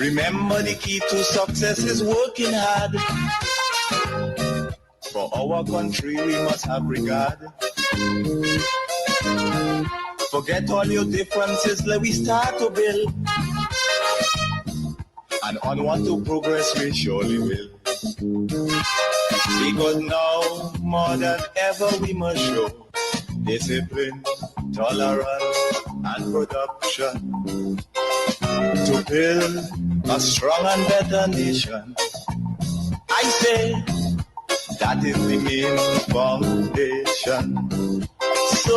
Remember, the key to success is working hard. For our country, we must have regard. Forget all your differences, let we start to build. And onward to progress we surely will. Because now, more than ever, we must show discipline, tolerance, and production to build a strong and better nation. I say that is the main foundation. So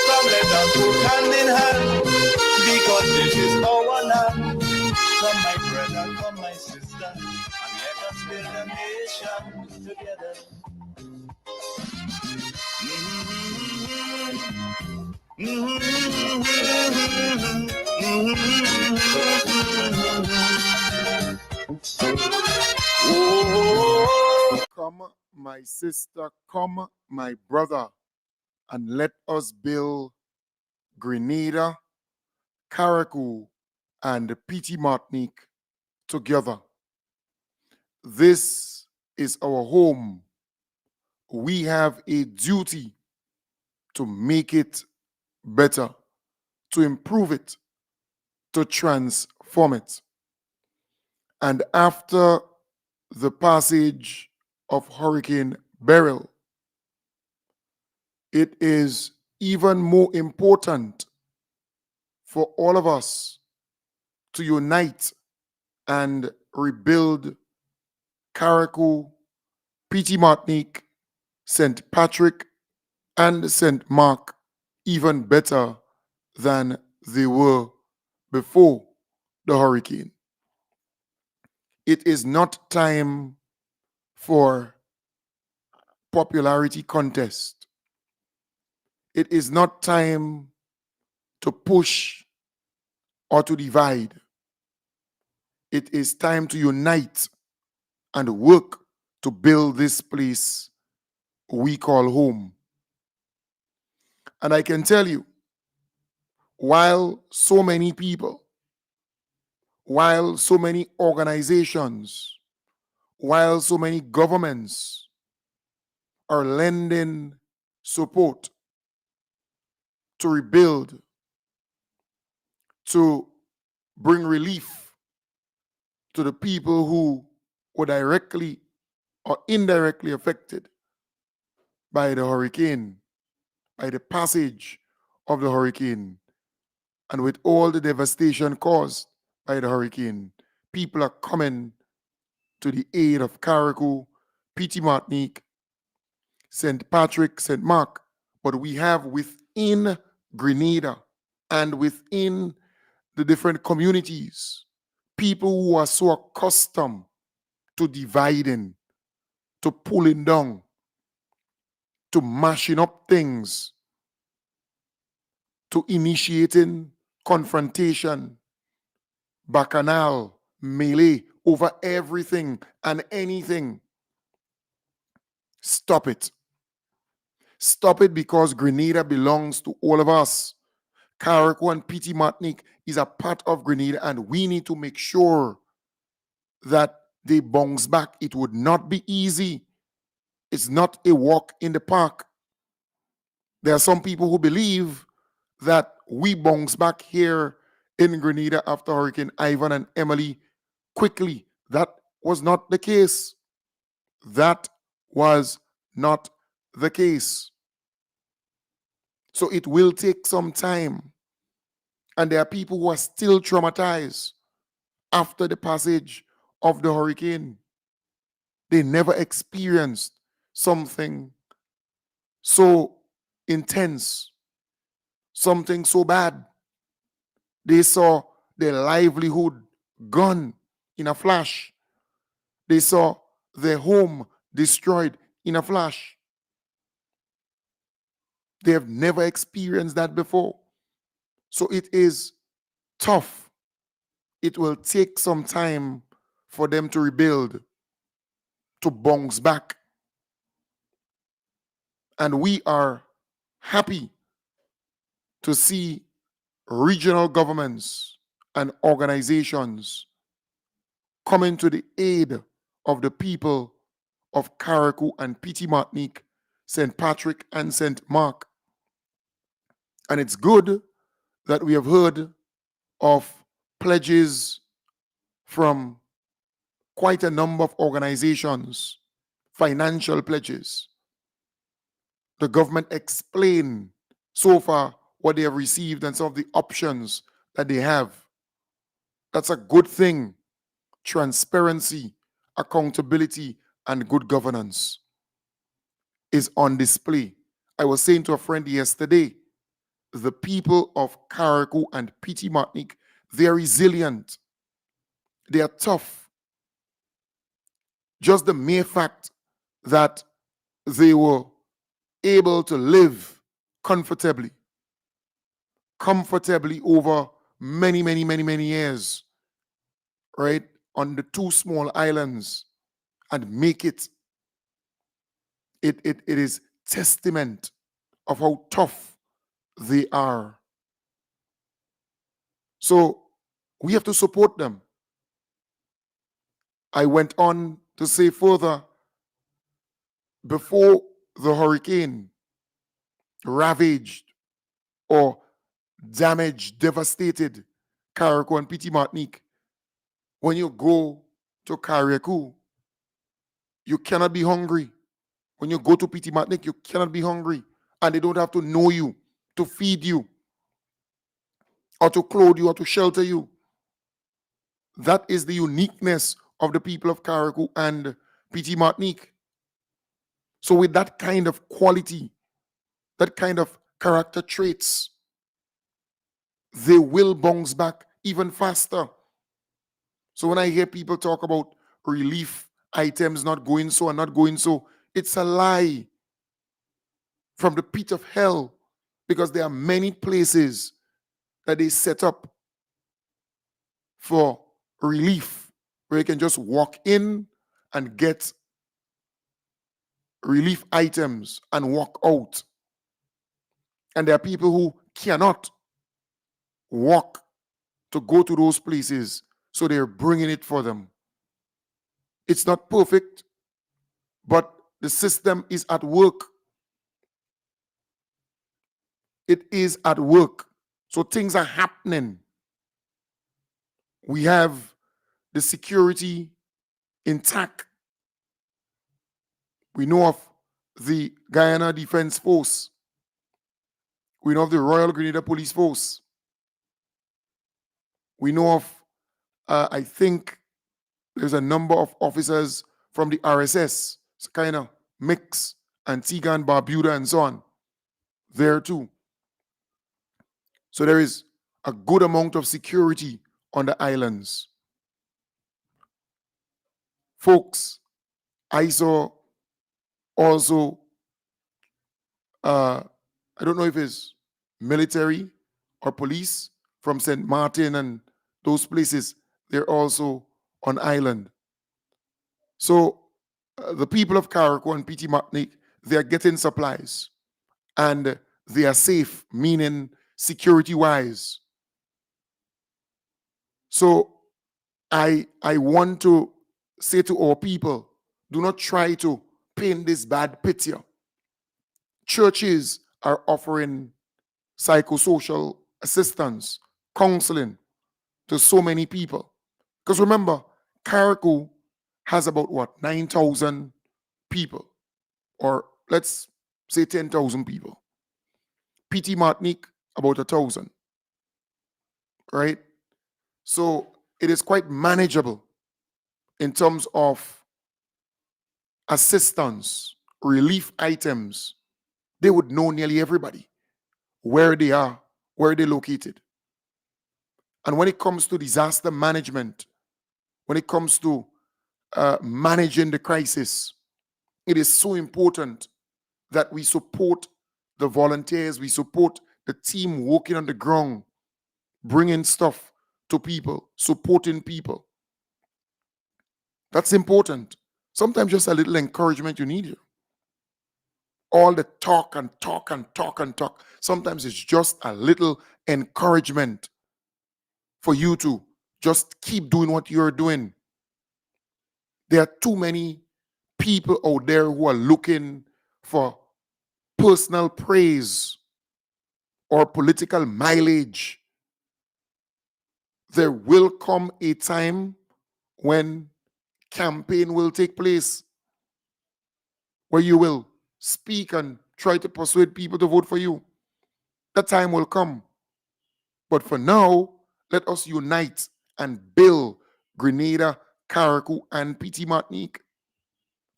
come let us work hand in hand, because this is our land. Come my brother, come my sister, and let us build a nation together. Come, my sister, come, my brother, and let us build Grenada, Carriacou, and Petite Martinique together. This is our home. We have a duty to make it better, to improve it, to transform it. And after the passage of Hurricane Beryl, it is even more important for all of us to unite and rebuild Carriacou, Petite Martinique, St. Patrick, and St. Mark even better than they were before the hurricane. It is not time for popularity contest. It is not time to push or to divide. It is time to unite and work to build this place we call home. And I can tell you, while so many people, while so many organizations, while so many governments are lending support to rebuild, to bring relief to the people who were directly or indirectly affected by the hurricane, by the passage of the hurricane, and with all the devastation caused by the hurricane, people are coming to the aid of Carriacou, Petite Martinique, St. Patrick, St. Mark. But we have within Grenada and within the different communities people who are so accustomed to dividing, to pulling down, to mashing up things, to initiating confrontation, bacchanal, melee over everything and anything. Stop it. Stop it, because Grenada belongs to all of us. Carriacou and Petite Martinique is a part of Grenada, and we need to make sure that they bounce back. It would not be easy. It's not a walk in the park. There are some people who believe that we bounce back here in Grenada after Hurricane Ivan and Emily quickly. That was not the case. That was not the case. So it will take some time. And there are people who are still traumatized after the passage of the hurricane. They never experienced something so intense, something so bad. They saw their livelihood gone in a flash. They saw their home destroyed in a flash. They have never experienced that before. So it is tough. It will take some time for them to rebuild, to bounce back. And we are happy to see regional governments and organizations coming to the aid of the people of Carriacou and Petite Martinique, St. Patrick and St. Mark. And it's good that we have heard of pledges from quite a number of organizations, financial pledges. The government explained so far what they have received and some of the options that they have. That's a good thing. Transparency, accountability, and good governance is on display. I was saying to a friend yesterday, the people of Carriacou and Petite Martinique, they are resilient. They are tough. Just the mere fact that they were able to live comfortably over many years, right, on the two small islands and make it. It is testament of how tough they are. So we have to support them. I went on to say further, before the hurricane ravaged or damaged, devastated Carriacou and Petite Martinique, when you go to Carriacou, you cannot be hungry. When you go to Petite Martinique, you cannot be hungry. And they don't have to know you to feed you or to clothe you or to shelter you. That is the uniqueness of the people of Carriacou and Petite Martinique. So with that kind of quality, that kind of character traits, they will bounce back even faster. So when I hear people talk about relief items not going so and not going so, it's a lie from the pit of hell, because there are many places that they set up for relief where you can just walk in and get relief items and walk out. And there are people who cannot walk to go to those places, so they're bringing it for them. It's not perfect, but the system is at work. It is at work. So things are happening. We have the security intact. We know of the Guyana Defense Force. We know of the Royal Grenada Police Force. We know of, I think, there's a number of officers from the RSS. It's kind of mix, Antigua and Barbuda and so on. There too. So there is a good amount of security on the islands. Folks, I saw also, I don't know if it's military or police from St. Martin and those places, they're also on island. So the people of Carriacou and Petite Martinique, they are getting supplies and they are safe, meaning security-wise. So I want to say to our people, do not try to paint this bad picture. Churches are offering psychosocial assistance, counseling to so many people. Because remember, Carriacou has about 9,000 people, or let's say 10,000 people. Petite Martinique, about 1,000, right? So it is quite manageable in terms of assistance, relief items. They would know nearly everybody, where they are, where they're located. And when it comes to disaster management, when it comes to managing the crisis, it is so important that we support the volunteers, we support the team working on the ground, bringing stuff to people, supporting people. That's important. Sometimes just a little encouragement you need here. All the talk and talk and talk and talk. Sometimes it's just a little encouragement for you to just keep doing what you're doing. There are too many people out there who are looking for personal praise or political mileage. There will come a time when campaign will take place where you will speak and try to persuade people to vote for you. That time will come. But for now, let us unite and build Grenada, Carriacou, and PT Martinique.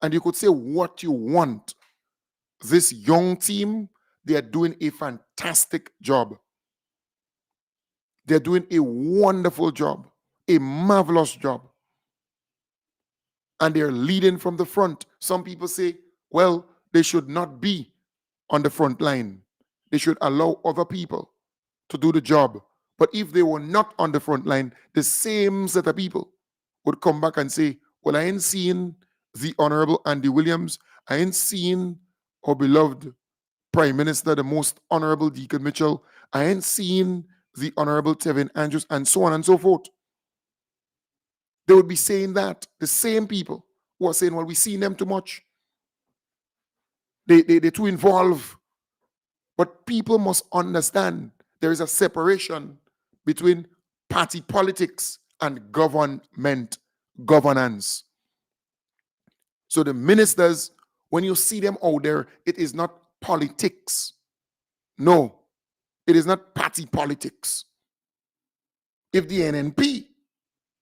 And you could say what you want. This young team, they are doing a fantastic job. They're doing a wonderful job, a marvelous job. And they're leading from the front. Some people say, well, they should not be on the front line. They should allow other people to do the job. But if they were not on the front line, the same set of people would come back and say, well, I ain't seen the Honorable Andy Williams. I ain't seen our beloved Prime Minister, the most Honorable Deacon Mitchell. I ain't seen the Honorable Tevin Andrews, and so on and so forth. They would be saying that. The same people who are saying, well, we've seen them too much. They're too involved. But people must understand there is a separation between party politics and governance. So the ministers, when you see them out there, it is not politics. No, it is not party politics. If the NNP,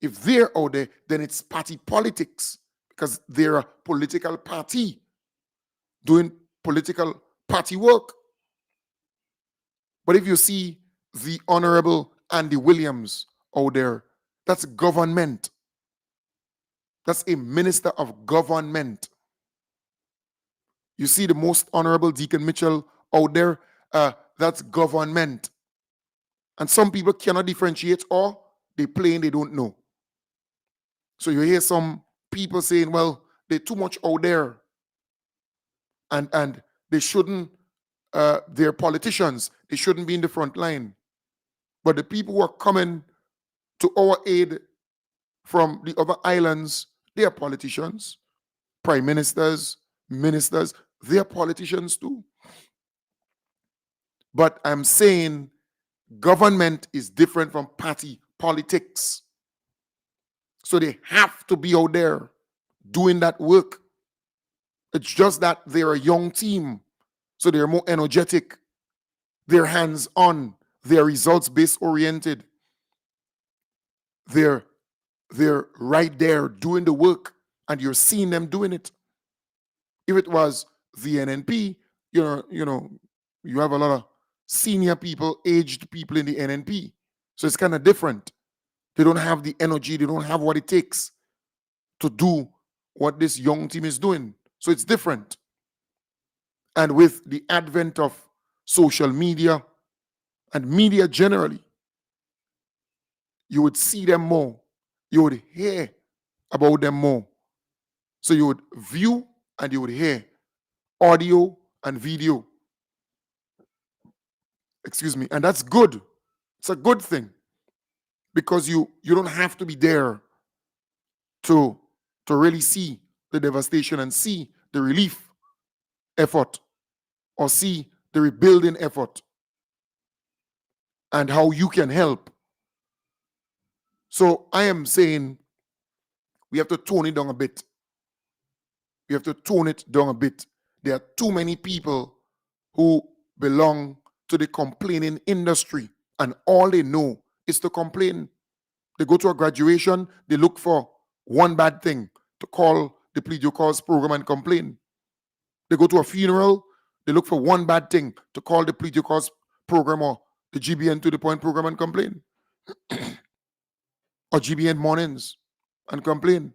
if they're out there, then it's party politics because they're a political party doing political party work. But if you see the Honorable Andy Williams out there, that's government. That's a minister of government. You see the most Honorable Deacon Mitchell out there, that's government. And some people cannot differentiate, or they plain they don't know. So you hear some people saying, well, they're too much out there. And they shouldn't, they're politicians. They shouldn't be in the front line. But the people who are coming to our aid from the other islands, they are politicians, prime ministers, ministers, they are politicians too. But I'm saying government is different from party politics. So they have to be out there doing that work. It's just that they're a young team, so they're more energetic, they're hands-on, they're results-based oriented. They're right there doing the work, and you're seeing them doing it. If it was the NNP, you know, you have a lot of senior people, aged people in the NNP. So it's kind of different. They don't have the energy, they don't have what it takes to do what this young team is doing. So it's different. And with the advent of social media and media generally, you would see them more. You would hear about them more. So you would view and you would hear audio and video. Excuse me. And that's good. It's a good thing because you don't have to be there to really see the devastation and see the relief effort or see the rebuilding effort and how you can help. So I am saying we have to tone it down a bit. We have to tone it down a bit. There are too many people who belong to the complaining industry, and all they know is to complain. They go to a graduation, they look for one bad thing to call the Plead Your Cause program and complain. They go to a funeral, they look for one bad thing to call the Plead Your Cause program or the GBN to the point program and complain. Or GBN mornings and complain.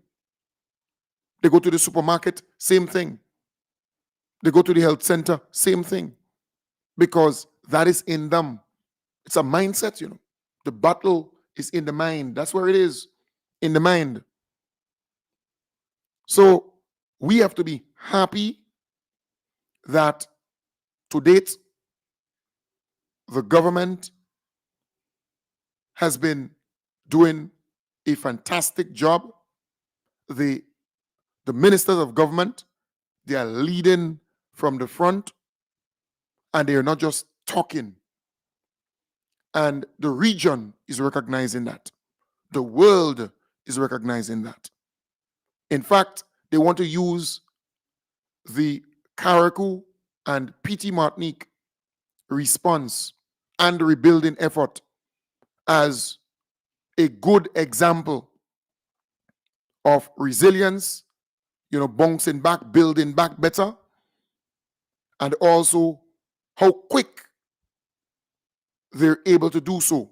They go to the supermarket, same thing. They go to the health center, same thing. Because that is in them. It's a mindset, you know. The battle is in the mind. That's where it is, in the mind. So we have to be happy that to date, the government has been doing a fantastic job. The The ministers of government, they are leading from the front, and they are not just talking. And the region is recognizing that. The world is recognizing that. In fact, they want to use the Carriacou and PT Martinique response and rebuilding effort as a good example of resilience, bouncing back, building back better, and also how quick they're able to do so.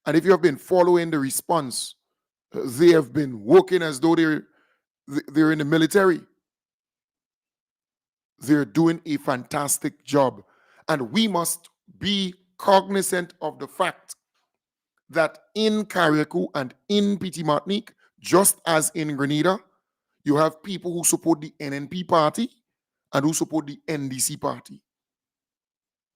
And if you have been following the response, they have been working as though they're in the military. They're doing a fantastic job. And we must be cognizant of the fact that in Carriacou and in PT Martinique, just as in Grenada, you have people who support the NNP party and who support the NDC party.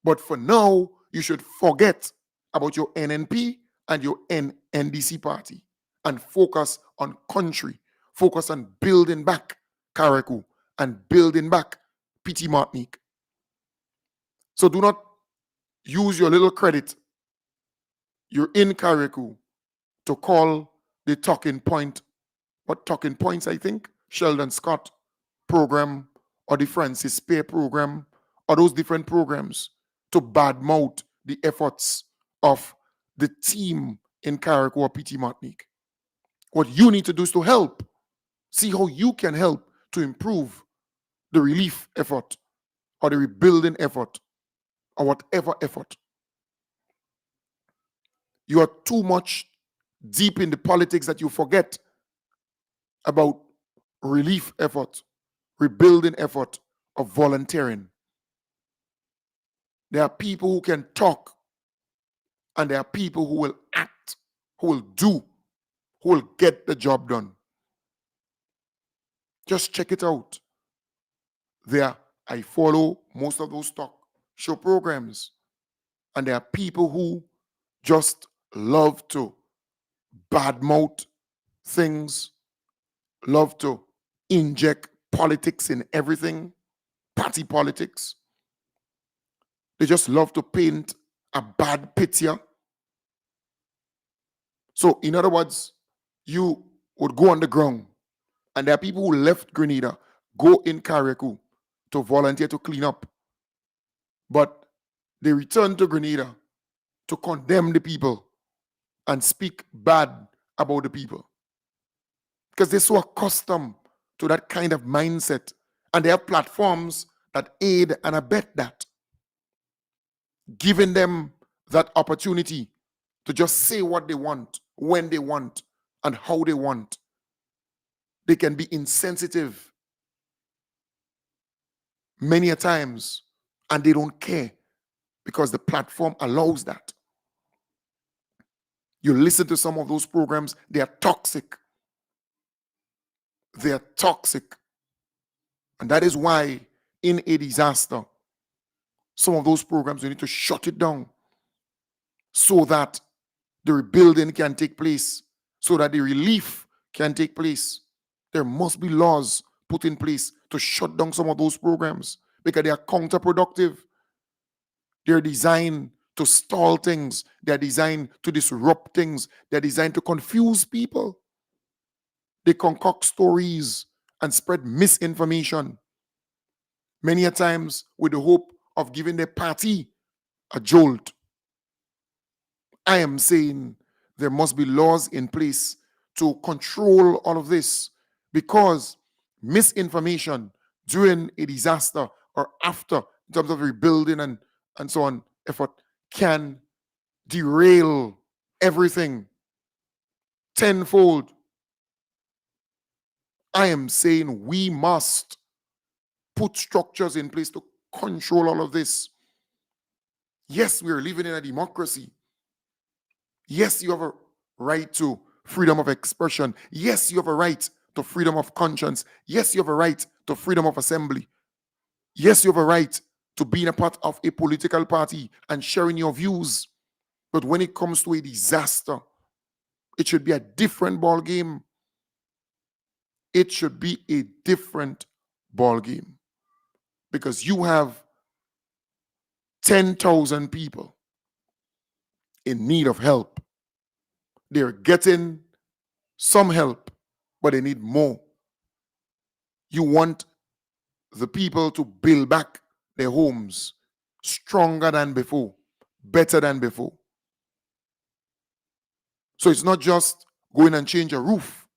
But for now, you should forget about your NNP and your NDC party and focus on country, focus on building back Carriacou and building back PT Martinique. So do not use your little credit, you're in Carriacou, to call the talking point, what talking points, I think, Sheldon Scott program or the Francis Pay program or those different programs to badmouth the efforts of the team in Carriacou or PT Martinique. What you need to do is to help. See how you can help to improve the relief effort or the rebuilding effort or whatever effort. You are too much deep in the politics that you forget about relief effort, rebuilding effort of volunteering. There are people who can talk, and there are people who will act, who will do, who will get the job done. Just check it out. I follow most of those talk show programs, and there are people who just love to badmouth things, love to inject politics in everything, party politics. They just love to paint a bad picture. So, in other words, you would go on the ground, and there are people who left Grenada, go in Carriacou to volunteer to clean up. But they return to Grenada to condemn the people and speak bad about the people. Because they're so accustomed to that kind of mindset. And they have platforms that aid and abet that, giving them that opportunity to just say what they want, when they want, and how they want. They can be insensitive many a times, and they don't care because the platform allows that. You listen to some of those programs, they are toxic. They are toxic. And that is why in a disaster, some of those programs, you need to shut it down so that the rebuilding can take place, so that the relief can take place. There must be laws put in place to shut down some of those programs because they are counterproductive. They're designed to stall things. They're designed to disrupt things. They're designed to confuse people. They concoct stories and spread misinformation, many a times with the hope of giving their party a jolt. I am saying there must be laws in place to control all of this, because misinformation during a disaster or after, in terms of rebuilding and so on effort, can derail everything tenfold. I am saying we must put structures in place to control all of this. Yes, we are living in a democracy. Yes, you have a right to freedom of expression. Yes, you have a right to freedom of conscience. Yes, you have a right to freedom of assembly. Yes, you have a right to being a part of a political party and sharing your views. But when it comes to a disaster, it should be a different ball game. it should be a different ball game, because you have 10,000 people in need of help. They're getting some help, but they need more. You want the people to build back their homes stronger than before, better than before. So it's not just going and change a roof.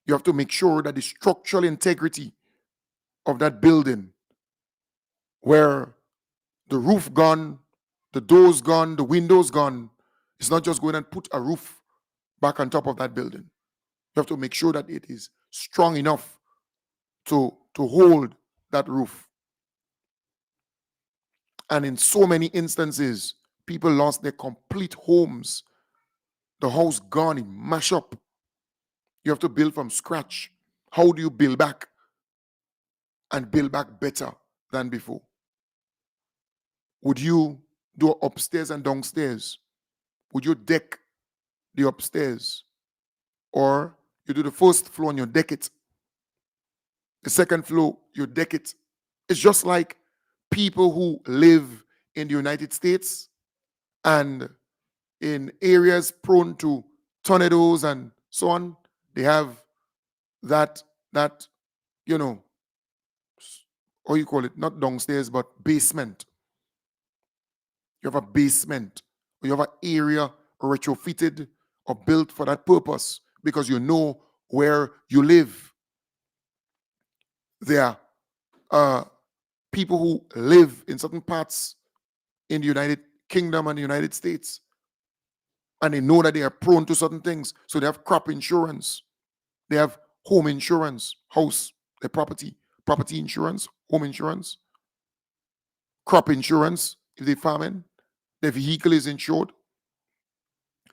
You have to make sure that the structural integrity of that building, where the roof gone, the doors gone, the windows gone, it's not just going and put a roof back on top of that building. You have to make sure that it is strong enough to hold that roof. And in so many instances, people lost their complete homes. The house gone, it mash up. You have to build from scratch. How do you build back and build back better than before? Would you do upstairs and downstairs? Would you deck the upstairs? Or you do the first floor and you deck it. The second floor, you deck it. It's just like people who live in the United States and in areas prone to tornadoes and so on. They have that, you know, how you call it, not downstairs, but basement. You have a basement, or you have an area retrofitted or built for that purpose because you know where you live. There are people who live in certain parts in the United Kingdom and the United States, and they know that they are prone to certain things. So they have crop insurance, they have home insurance, house, their property insurance, home insurance, crop insurance if they're farming, their vehicle is insured.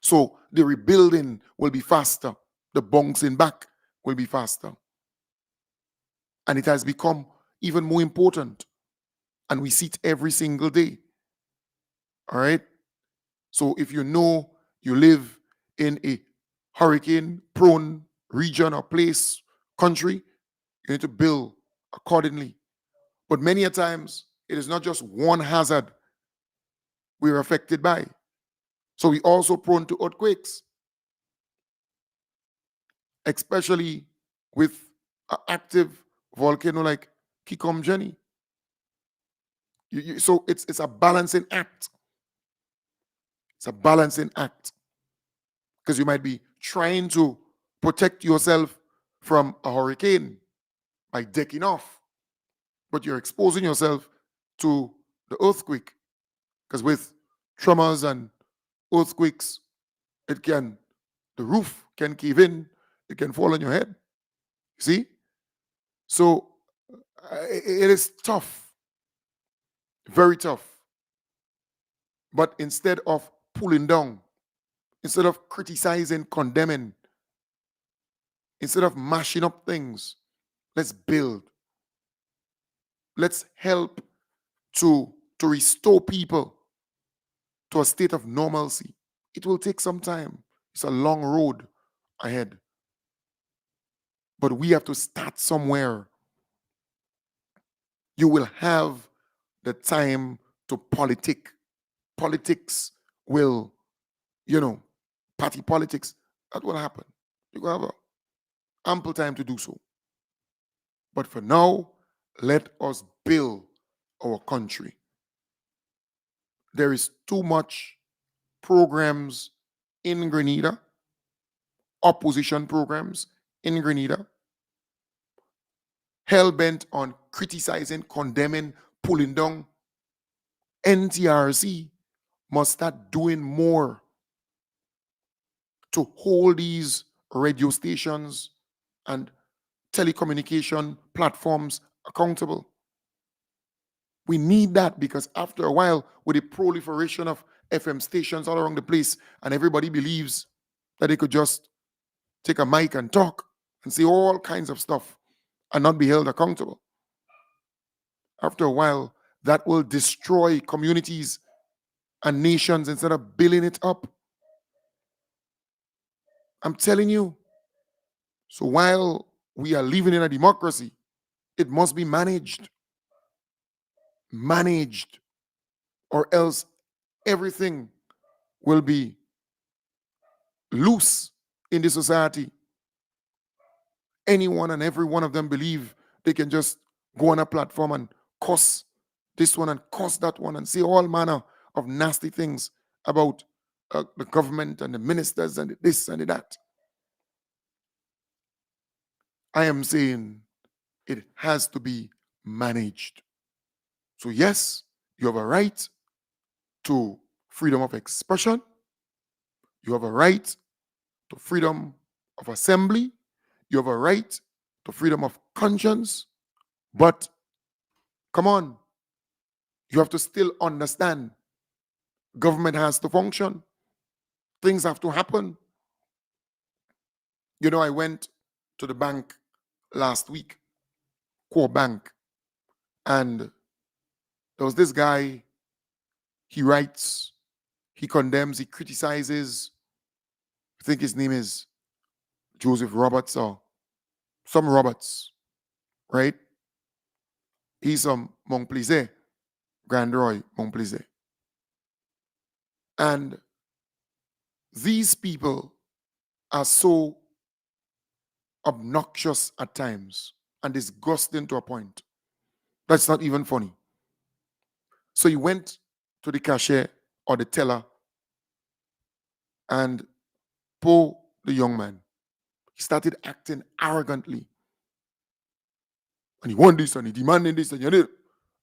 So the rebuilding will be faster, the bouncing back will be faster. And it has become even more important. And we see it every single day. All right. So if you know you live in a hurricane prone region or place, country, you need to build accordingly. But many a times, it is not just one hazard we are affected by. So we also prone to earthquakes, especially with an active volcano like Kikomjeni. So it's a balancing act. It's a balancing act, because you might be trying to protect yourself from a hurricane by decking off, but you're exposing yourself to the earthquake, because with tremors and earthquakes, the roof can cave in, it can fall on your head. You see? So it is tough, very tough. But instead of pulling down, instead of criticizing, condemning, instead of mashing up things, let's build. Let's help to restore people to a state of normalcy. It will take some time. It's a long road ahead. But we have to start somewhere. You will have the time to politic. Politics will, party politics, that will happen. You will have ample time to do so. But for now, let us build our country. There is too much programs in Grenada, opposition programs in Grenada, hell-bent on criticizing, condemning, pulling down. NTRC must start doing more to hold these radio stations and telecommunication platforms accountable. We need that, because after a while, with the proliferation of FM stations all around the place, and everybody believes that they could just take a mic and talk and say all kinds of stuff and not be held accountable. After a while, that will destroy communities and nations instead of building it up. I'm telling you. So while we are living in a democracy. It must be managed. Managed, or else everything will be loose in the society. Anyone and every one of them believe they can just go on a platform and cuss this one and cuss that one and say all manner of nasty things about the government and the ministers and the this and the that. I am saying it has to be managed. So, yes, you have a right to freedom of expression, you have a right to freedom of assembly, you have a right to freedom of conscience, but come on, you have to still understand government has to function, things have to happen. You know, I went to the bank last week, core bank, and there was this guy, he writes, he condemns, he criticizes, I think his name is Joseph Roberts or some Roberts, right? He's from Montplaisir, Grandroy, Montplaisir. And these people are so obnoxious at times and disgusting to a point. That's not even funny. So he went to the cashier or the teller and pulled the young man. He started acting arrogantly. And he want this and he demanding this and you know,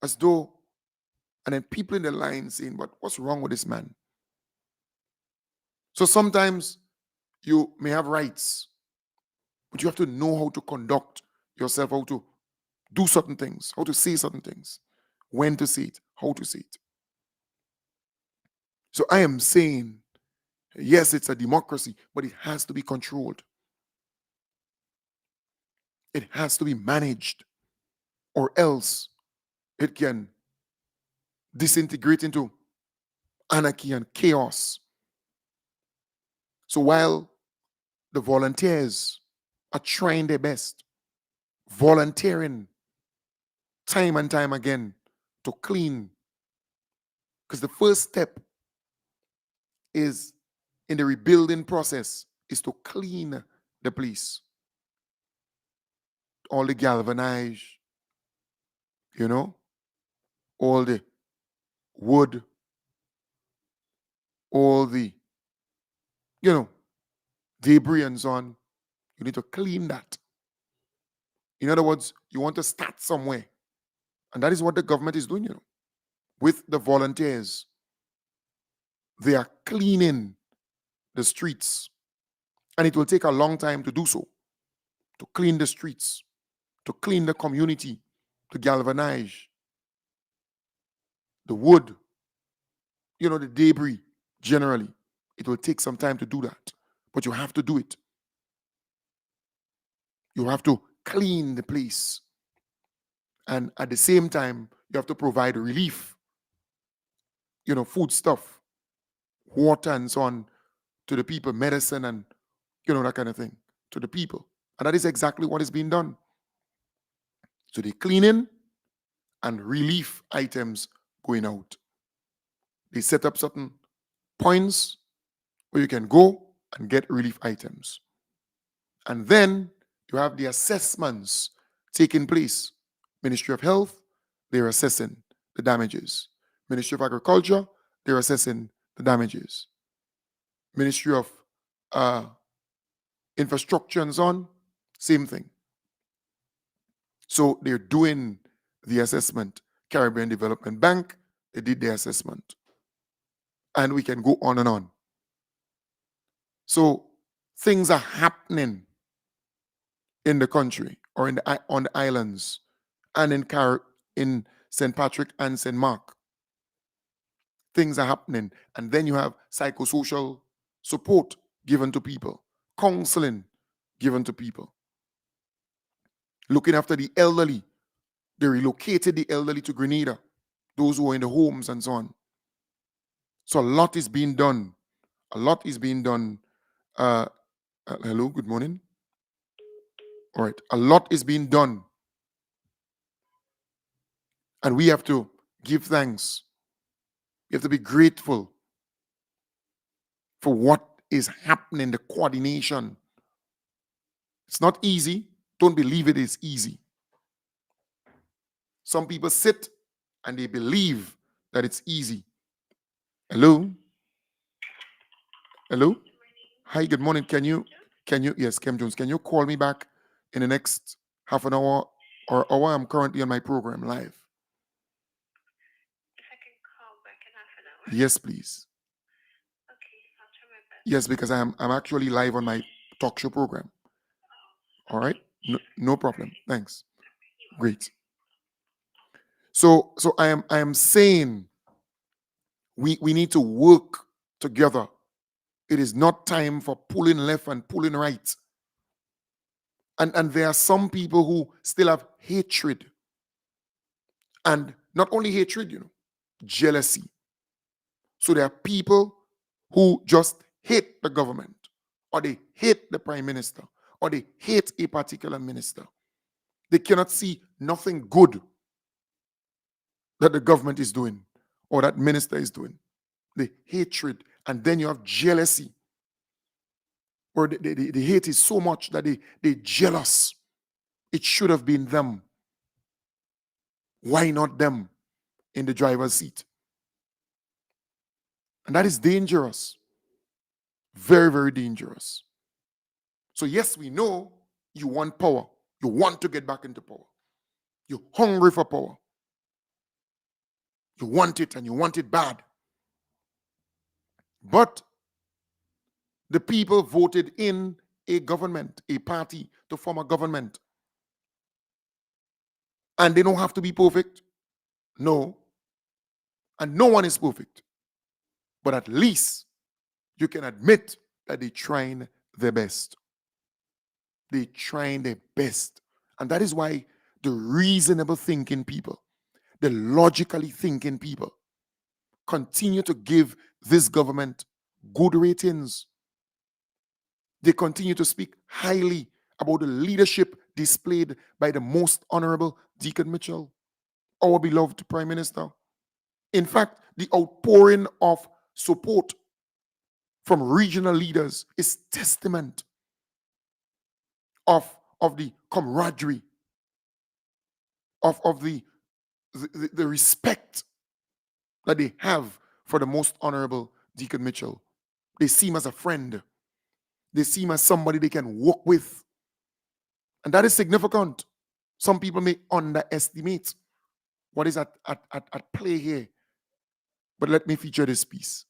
as though, and then people in the line saying, but what's wrong with this man? So sometimes you may have rights, but you have to know how to conduct yourself, how to do certain things, how to say certain things, when to say it, how to say it. So I am saying, yes, it's a democracy, but it has to be controlled. It has to be managed, or else it can disintegrate into anarchy and chaos. So while the volunteers are trying their best, volunteering time and time again to clean, because the first step is in the rebuilding process is to clean the place. All the galvanized, you know, all the wood, all the, you know, debris and so on. You need to clean that. In other words, you want to start somewhere. And that is what the government is doing, you know, with the volunteers. They are cleaning the streets. And it will take a long time to do so, to clean the streets, to clean the community, to galvanize the wood, you know, the debris generally. It will take some time to do that. But you have to do it. You have to clean the place. And at the same time, you have to provide relief, you know, food stuff, water and so on to the people, medicine and, you know, that kind of thing to the people. And that is exactly what is being done. So they cleaning and relief items going out. They set up certain points where you can go and get relief items. And then you have the assessments taking place. Ministry of Health, they're assessing the damages. Ministry of Agriculture, they're assessing the damages. Ministry of Infrastructure and so on, same thing. So they're doing the assessment. Caribbean Development Bank, they did the assessment. And we can go on and on. So things are happening in the country or on the islands and in St. Patrick and St. Mark. Things are happening. And then you have psychosocial support given to people, counseling given to people, looking after the elderly. They relocated the elderly to Grenada, those who are in the homes and so on. So a lot is being done. A lot is being done. Hello, good morning. All right. A lot is being done. And we have to give thanks. We have to be grateful for what is happening, the coordination. It's not easy. Don't believe it is easy. Some people sit and they believe that it's easy. Hello? Hello? Hi, good morning. Yes, Kim Jones, can you call me back in the next half an hour or hour? I'm currently on my program live. If I can call back in half an hour. Yes, please. Okay, I'll try my best. Yes, because I'm actually live on my talk show program. All right? No problem. Thanks. Great. So I am saying we need to work together. It is not time for pulling left and pulling right. And there are some people who still have hatred. And not only hatred, jealousy. So there are people who just hate the government, or they hate the prime minister, or they hate a particular minister. They cannot see nothing good that the government is doing or that minister is doing. The hatred, and then you have jealousy, or the hate is so much that they jealous. It should have been them. Why not them in the driver's seat? And that is dangerous. Very, very dangerous. So yes, we know you want power. You want to get back into power. You're hungry for power. You want it, and you want it bad. But the people voted in a government, a party, to form a government. And they don't have to be perfect. No. And no one is perfect. But at least you can admit that they're trying their best. They're trying their best. And that is why the reasonable thinking people, the logically thinking people, continue to give this government good ratings. They continue to speak highly about the leadership displayed by the most honorable Deacon Mitchell, our beloved Prime Minister. In fact, the outpouring of support from regional leaders is testament of the camaraderie, of the respect that they have for the most honorable Deacon Mitchell. They see him as a friend. They see him as somebody they can work with. And that is significant. Some people may underestimate what is at play here. But let me feature this piece.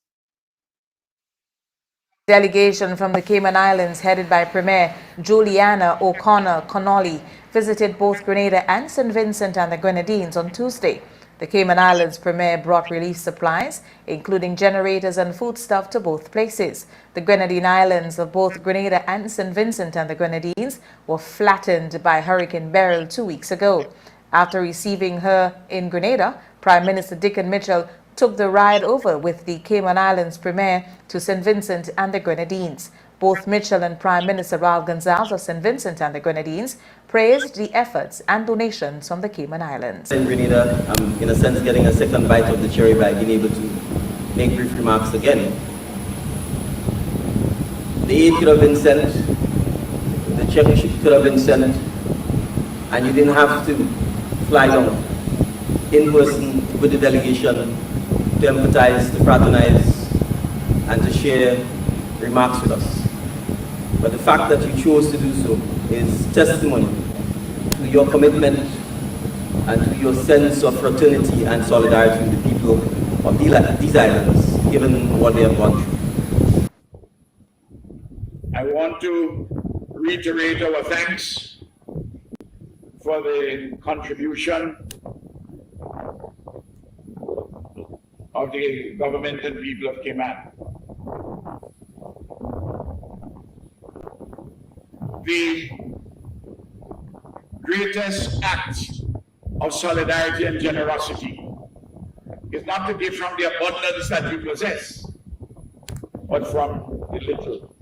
Delegation from the Cayman Islands, headed by Premier Juliana O'Connor Connolly, visited both Grenada and St. Vincent and the Grenadines on Tuesday. The Cayman Islands Premier brought relief supplies, including generators and foodstuff, to both places. The Grenadine Islands of both Grenada and St. Vincent and the Grenadines were flattened by Hurricane Beryl 2 weeks ago. After receiving her in Grenada, Prime Minister Deacon Mitchell took the ride over with the Cayman Islands Premier to St. Vincent and the Grenadines. Both Mitchell and Prime Minister Raul Gonzalez of St. Vincent and the Grenadines praised the efforts and donations from the Cayman Islands. In Grenada, I'm in a sense getting a second bite of the cherry by being able to make brief remarks again. The aid could have been sent, the check could have been sent, and you didn't have to fly down in person with the delegation to empathize, to fraternize, and to share remarks with us. But the fact that you chose to do so is testimony to your commitment and to your sense of fraternity and solidarity with the people of these islands, given what they have gone through. I want to reiterate our thanks for the contribution of the government and people of Cayman. The greatest act of solidarity and generosity is not to give from the abundance that you possess, but from the little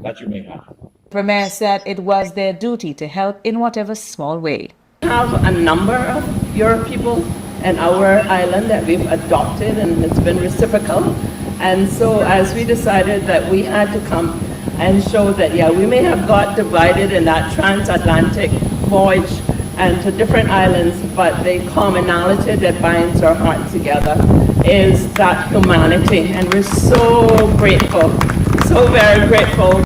that you may have. Premier said it was their duty to help in whatever small way. We have a number of your people in our island that we've adopted, and it's been reciprocal. And so as we decided that we had to come and show that, yeah, we may have got divided in that transatlantic voyage and to different islands, but the commonality that binds our heart together is that humanity. And we're so grateful, so very grateful.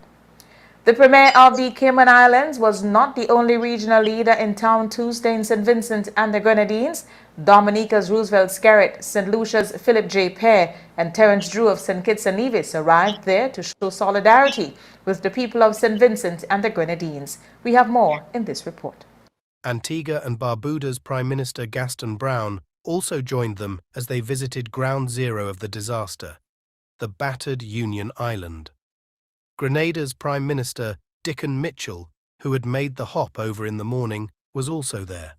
The Premier of the Cayman Islands was not the only regional leader in town Tuesday in St. Vincent and the Grenadines. Dominica's Roosevelt Skerritt, St. Lucia's Philip J. Pear, and Terence Drew of St. Kitts and Nevis arrived there to show solidarity with the people of St. Vincent and the Grenadines. We have more in this report. Antigua and Barbuda's Prime Minister Gaston Brown also joined them as they visited ground zero of the disaster, the battered Union Island. Grenada's Prime Minister Dickon Mitchell, who had made the hop over in the morning, was also there.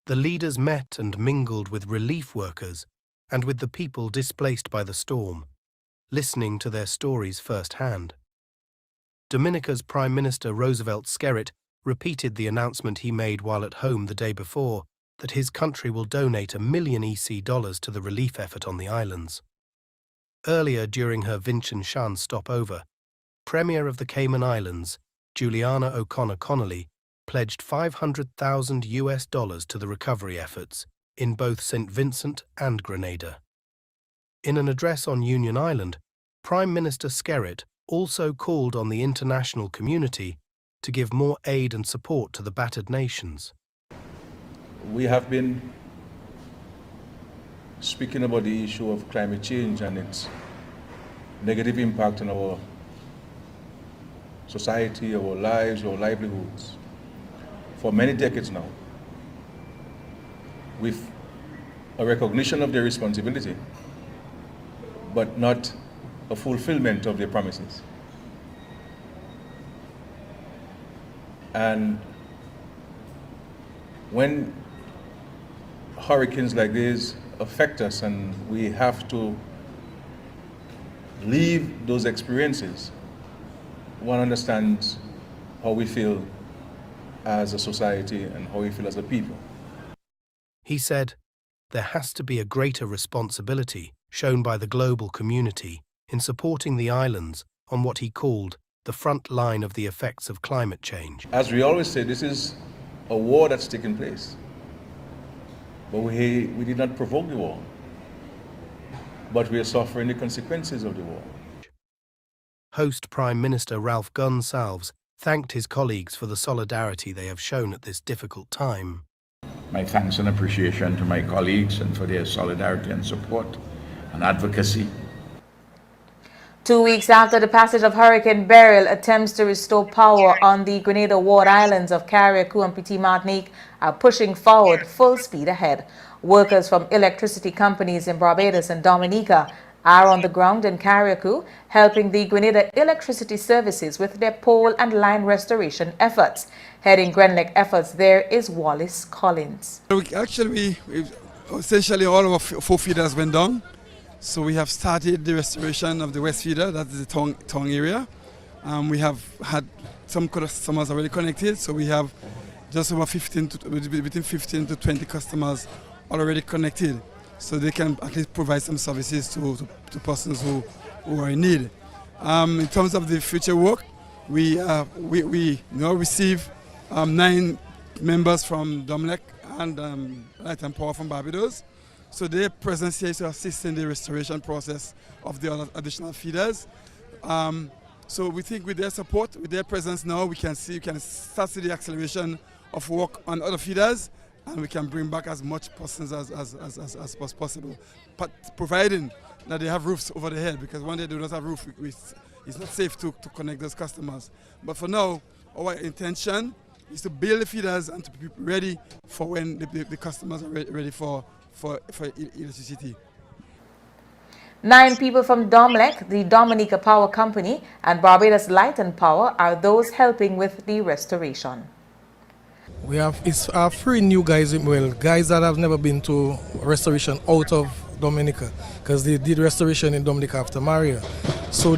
The leaders met and mingled with relief workers and with the people displaced by the storm, listening to their stories firsthand. Dominica's Prime Minister Roosevelt Skerritt repeated the announcement he made while at home the day before that his country will donate $1 million EC to the relief effort on the islands. Earlier during her Vientiane stopover, Premier of the Cayman Islands, Juliana O'Connor Connolly, pledged $500,000 to the recovery efforts in both St. Vincent and Grenada. In an address on Union Island, Prime Minister Skerritt also called on the international community to give more aid and support to the battered nations. We have been speaking about the issue of climate change and its negative impact on our society, our lives, our livelihoods for many decades now, with a recognition of their responsibility, but not a fulfillment of their promises. And when hurricanes like this affect us and we have to leave those experiences, one understands how we feel as a society and how we feel as a people. He said, there has to be a greater responsibility shown by the global community in supporting the islands on what he called the front line of the effects of climate change. As we always say, this is a war that's taking place. But we did not provoke the war, but we are suffering the consequences of the war. Host Prime Minister Ralph Gonsalves thanked his colleagues for the solidarity they have shown at this difficult time. My thanks and appreciation to my colleagues and for their solidarity and support and advocacy. 2 weeks after the passage of Hurricane Beryl, attempts to restore power on the Grenada ward islands of Carriacou and Petit Martinique are pushing forward full speed ahead. Workers from electricity companies in Barbados and Dominica are on the ground in Carriacou, helping the Grenada Electricity Services with their pole and line restoration efforts. Heading Grenlec efforts there is Wallace Collins. Actually, essentially all of our four feeders went down. So we have started the restoration of the west feeder, that is the Tong area. We have had some customers already connected, so we have just over between 15 to 20 customers already connected. So they can at least provide some services to persons who are in need. In terms of the future work, we now receive 9 members from Domlec and Light and Power from Barbados. So their presence here is to assist in the restoration process of the other additional feeders. So we think with their support, with their presence now, we can start to see the acceleration of work on other feeders, and we can bring back as much persons as possible, but providing that they have roofs over their head, because when they do not have roof, it's not safe to connect those customers. But for now, our intention is to build the feeders and to be ready for when the customers are ready for electricity. 9 people from Domlec, the Dominica Power Company, and Barbados Light and Power are those helping with the restoration. We have 3 new guys, guys that have never been to restoration out of Dominica, because they did restoration in Dominica after Maria. So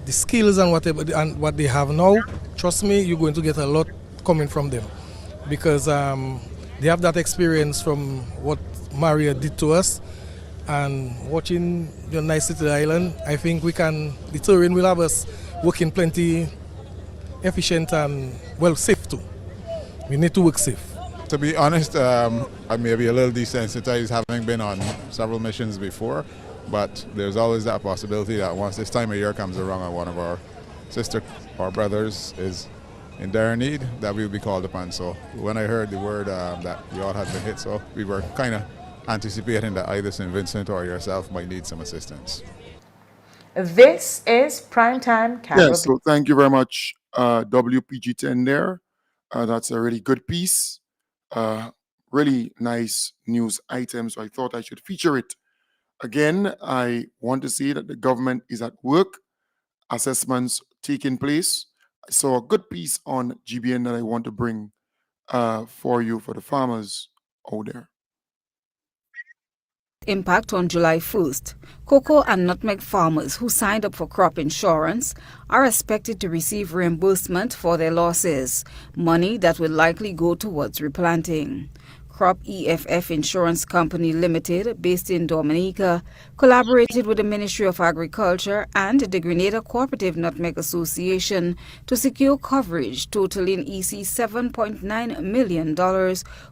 the skills and whatever and what they have now, trust me, you're going to get a lot coming from them, because they have that experience from what Maria did to us, and watching the nice little island. I think the touring will have us working plenty efficient and well safe too. We need to work safe. To be honest, I may be a little desensitized, having been on several missions before, but there's always that possibility that once this time of year comes around and one of our sister or brothers is in dire need, that we'll be called upon. So when I heard the word that you all had been hit, so we were kind of anticipating that either St. Vincent or yourself might need some assistance. This is Primetime Caribbean. Yes, so thank you very much, WPG10 there. That's a really good piece. Really nice news item, so I thought I should feature it. Again, I want to say that the government is at work, assessments taking place. I saw a good piece on GBN that I want to bring for you, for the farmers out there. Impact on July 1st. Cocoa and nutmeg farmers who signed up for crop insurance are expected to receive reimbursement for their losses, money that will likely go towards replanting. Crop EFF Insurance Company Limited, based in Dominica, collaborated with the Ministry of Agriculture and the Grenada Cooperative Nutmeg Association to secure coverage totaling EC $7.9 million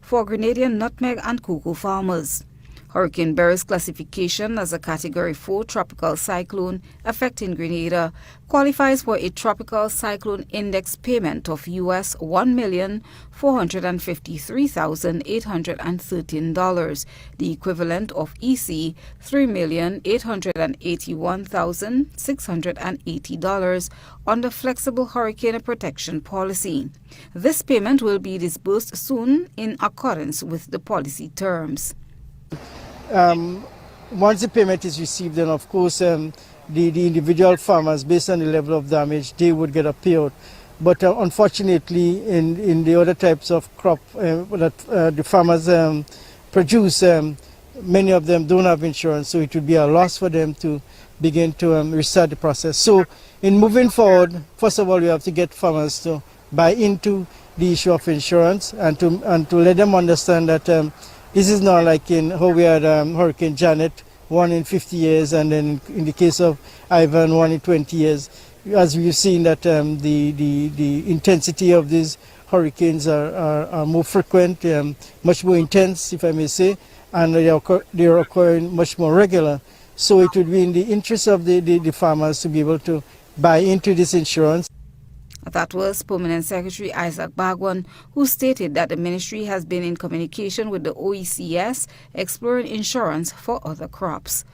for Grenadian nutmeg and cocoa farmers. Hurricane Bery's classification as a Category 4 tropical cyclone affecting Grenada qualifies for a tropical cyclone index payment of US $1,453,813, the equivalent of EC $3,881,680 under flexible hurricane protection policy. This payment will be disbursed soon in accordance with the policy terms. Once the payment is received, then of course the individual farmers, based on the level of damage, they would get a payout. But unfortunately, in the other types of crop that the farmers produce, many of them don't have insurance, so it would be a loss for them to begin to restart the process. So in moving forward, first of all, we have to get farmers to buy into the issue of insurance and to let them understand that this is not like in how we had Hurricane Janet, 1 in 50 years, and then in the case of Ivan, 1 in 20 years. As we've seen that the intensity of these hurricanes are more frequent, much more intense, if I may say, and they are occurring much more regular. So it would be in the interest of the farmers to be able to buy into this insurance. That was Permanent Secretary Isaac Bagwan, who stated that the ministry has been in communication with the OECS exploring insurance for other crops.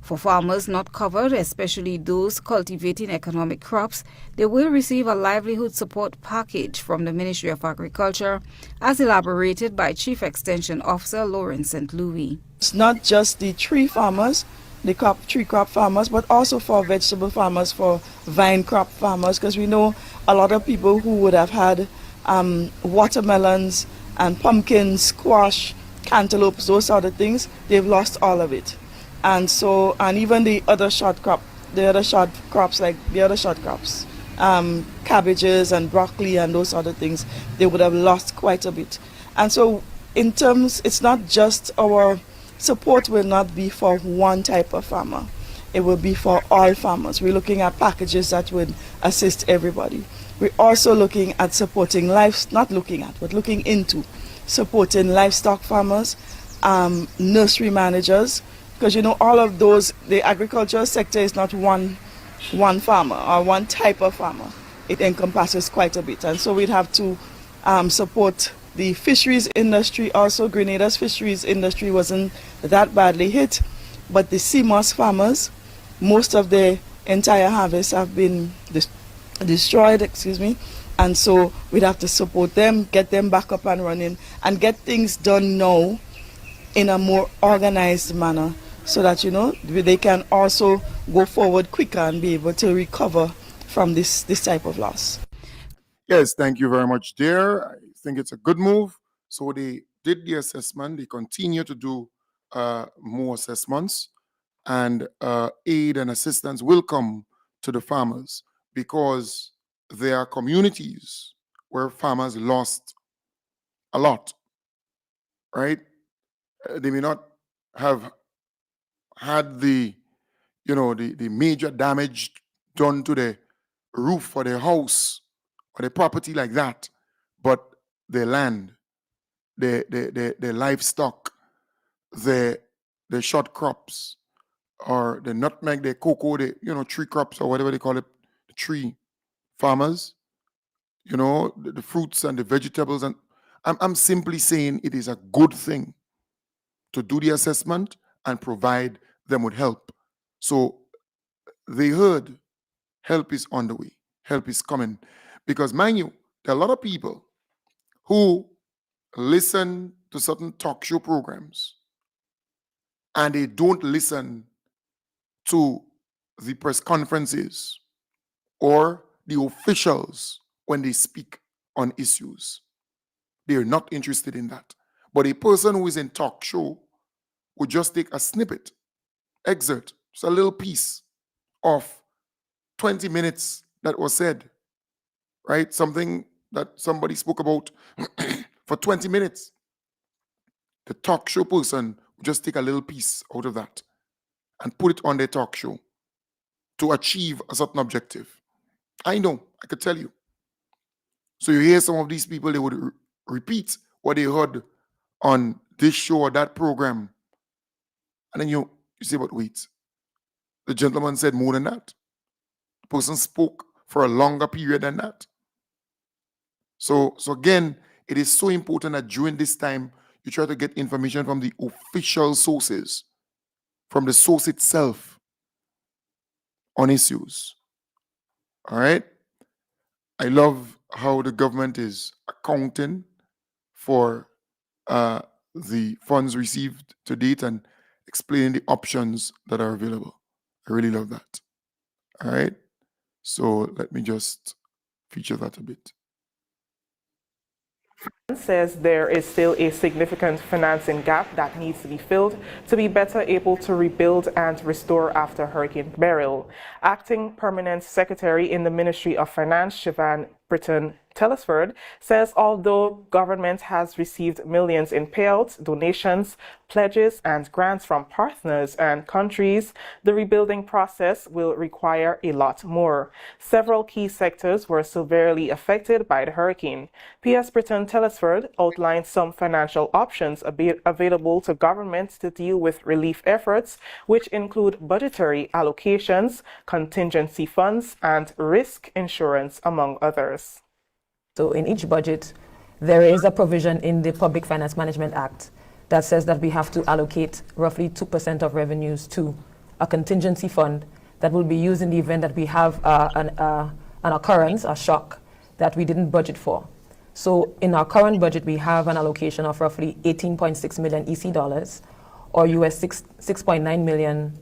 For farmers not covered, especially those cultivating economic crops, they will receive a livelihood support package from the Ministry of Agriculture, as elaborated by Chief Extension Officer Lawrence St. Louis. It's not just the tree farmers, the tree crop farmers, but also for vegetable farmers, for vine crop farmers, because we know a lot of people who would have had watermelons and pumpkins, squash, cantaloupes, those sort of things, they've lost all of it. And so, and even the other short crops, cabbages and broccoli and those other things, they would have lost quite a bit. And so in terms, it's not just our support will not be for one type of farmer. It will be for all farmers. We're looking at packages that would assist everybody. We're also looking at supporting looking into supporting livestock farmers, nursery managers, because you know all of those, the agricultural sector is not one farmer or one type of farmer. It encompasses quite a bit, and so we'd have to support the fisheries industry. Also, Grenada's fisheries industry wasn't that badly hit, but the sea moss farmers, most of their entire harvest have been destroyed, and so we'd have to support them, get them back up and running, and get things done now in a more organized manner, so that they can also go forward quicker and be able to recover from this type of loss. Yes, thank you very much, dear. I think it's a good move. So they did the assessment. They continue to do more assessments, and aid and assistance will come to the farmers, because there are communities where farmers lost a lot, right? They may not have had the major damage done to the roof or their house or their property like that, but their land, their livestock, their short crops, or the nutmeg, the cocoa, the tree crops or whatever they call it, the tree farmers, the fruits and the vegetables. And I'm simply saying it is a good thing to do the assessment and provide them with help. So they heard help is on the way, help is coming. Because mind you, there are a lot of people who listen to certain talk show programs and they don't listen to the press conferences or the officials when they speak on issues. They're not interested in that. But a person who is in talk show would just take a snippet, excerpt, just a little piece of 20 minutes that was said, right? Something that somebody spoke about for 20 minutes. The talk show person would just take a little piece out of that and put it on their talk show to achieve a certain objective. I know, I could tell you. So you hear some of these people, they would repeat what they heard on this show or that program. And then you say, but wait, the gentleman said more than that. The person spoke for a longer period than that. So again, it is so important that during this time, you try to get information from the official sources, from the source itself on issues. All right? I love how the government is accounting for the funds received to date and explaining the options that are available. I really love that. All right? So let me just feature that a bit. Says there is still a significant financing gap that needs to be filled to be better able to rebuild and restore after Hurricane Beryl. Acting Permanent Secretary in the Ministry of Finance, Siobhan Britton Telesford, says although government has received millions in payouts, donations, pledges, and grants from partners and countries, the rebuilding process will require a lot more. Several key sectors were severely affected by the hurricane. P.S. Britton Telesford outlined some financial options available to governments to deal with relief efforts, which include budgetary allocations, contingency funds, and risk insurance, among others. So in each budget, there is a provision in the Public Finance Management Act that says that we have to allocate roughly 2% of revenues to a contingency fund that will be used in the event that we have an occurrence, a shock that we didn't budget for. So in our current budget, we have an allocation of roughly 18.6 million EC dollars, or US $6.9 million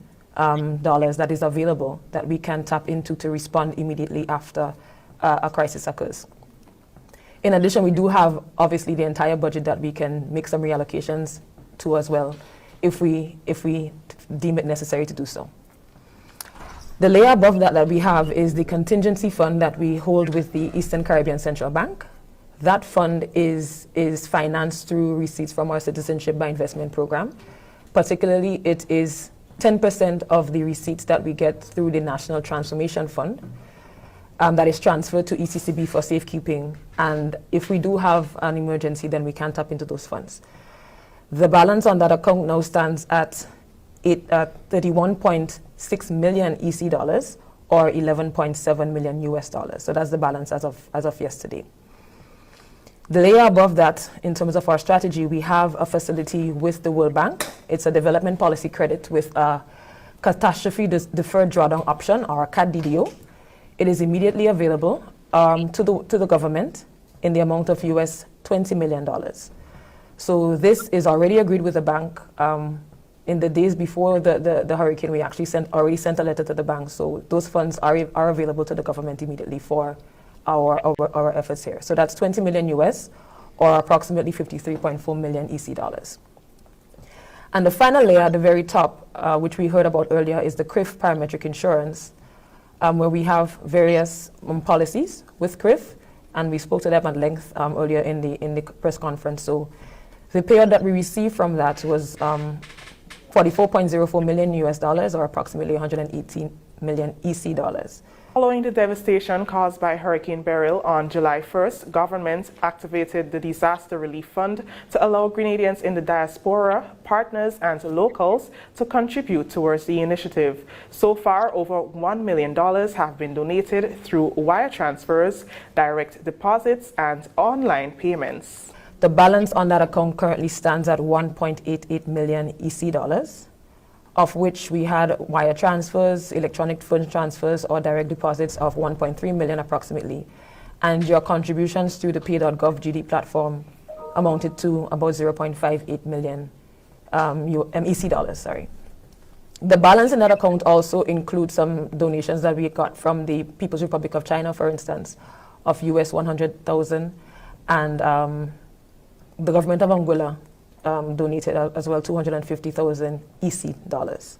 dollars that is available that we can tap into to respond immediately after a crisis occurs. In addition, we do have obviously the entire budget that we can make some reallocations to as well if we deem it necessary to do so. The layer above that we have is the contingency fund that we hold with the Eastern Caribbean Central Bank. That fund is financed through receipts from our Citizenship by Investment program. Particularly, it is 10% of the receipts that we get through the National Transformation Fund. That is transferred to ECCB for safekeeping, and if we do have an emergency, then we can tap into those funds. The balance on that account now stands at 31.6 million EC dollars, or 11.7 million US dollars. So that's the balance as of yesterday. The layer above that, in terms of our strategy, we have a facility with the World Bank. It's a development policy credit with a catastrophe deferred drawdown option, or a CAD-DDO. It is immediately available to the government in the amount of US $20 million. So this is already agreed with the bank. In the days before the hurricane, we actually already sent a letter to the bank. So those funds are available to the government immediately for our efforts here. So that's 20 million US, or approximately 53.4 million EC dollars. And the final layer at the very top, which we heard about earlier, is the CRIF parametric insurance. where we have various policies with CRIF, and we spoke to them at length earlier in the press conference. So the payout that we received from that was $44.04 million US dollars, or approximately 118 million EC dollars. Following the devastation caused by Hurricane Beryl on July 1st, government activated the Disaster Relief Fund to allow Grenadians in the diaspora, partners and locals to contribute towards the initiative. So far, over $1 million have been donated through wire transfers, direct deposits and online payments. The balance on that account currently stands at 1.88 million EC dollars. Of which we had wire transfers, electronic fund transfers, or direct deposits of 1.3 million approximately. And your contributions through the pay.gov GD platform amounted to about 0.58 million EC dollars, sorry. The balance in that account also includes some donations that we got from the People's Republic of China, for instance, of US 100,000, and the government of Angola donated as well 250,000 EC dollars.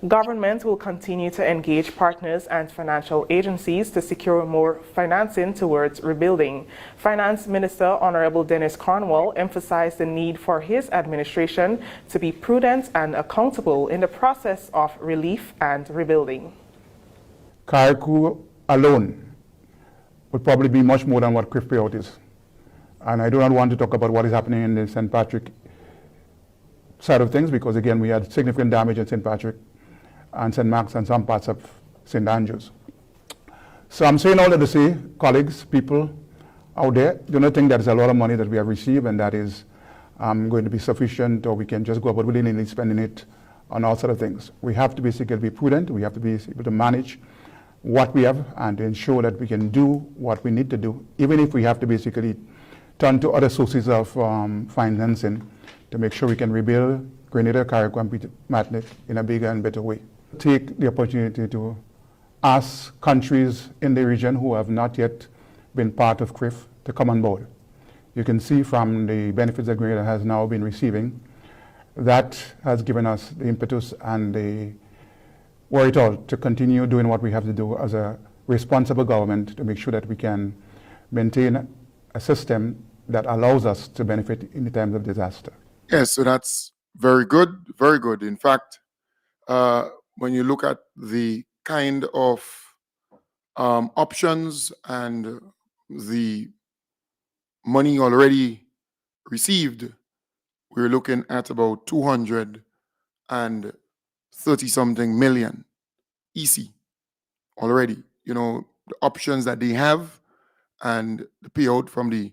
Government will continue to engage partners and financial agencies to secure more financing towards rebuilding. Finance Minister Honorable Dennis Cornwall emphasized the need for his administration to be prudent and accountable in the process of relief and rebuilding. Carriacou alone would probably be much more than what CRIF payout is. And I do not want to talk about what is happening in the St. Patrick side of things, because again, we had significant damage in St. Patrick and St. Mark's and some parts of St. Andrews. So I'm saying all that to say, colleagues, people out there, do not think that is a lot of money that we have received and that is going to be sufficient, or we can just go about willy-nilly spending it on all sort of things. We have to basically be prudent. We have to be able to manage what we have and ensure that we can do what we need to do, even if we have to basically turn to other sources of financing to make sure we can rebuild Grenada, Carriacou, and Martinique in a bigger and better way. Take the opportunity to ask countries in the region who have not yet been part of CRIF to come on board. You can see from the benefits that Grenada has now been receiving, that has given us the impetus and the wherewithal to continue doing what we have to do as a responsible government to make sure that we can maintain a system that allows us to benefit in the times of disaster. Yes, so that's very good, very good. In fact, when you look at the kind of options and the money already received, we're looking at about 230-something million EC already. You know, the options that they have and the payout from the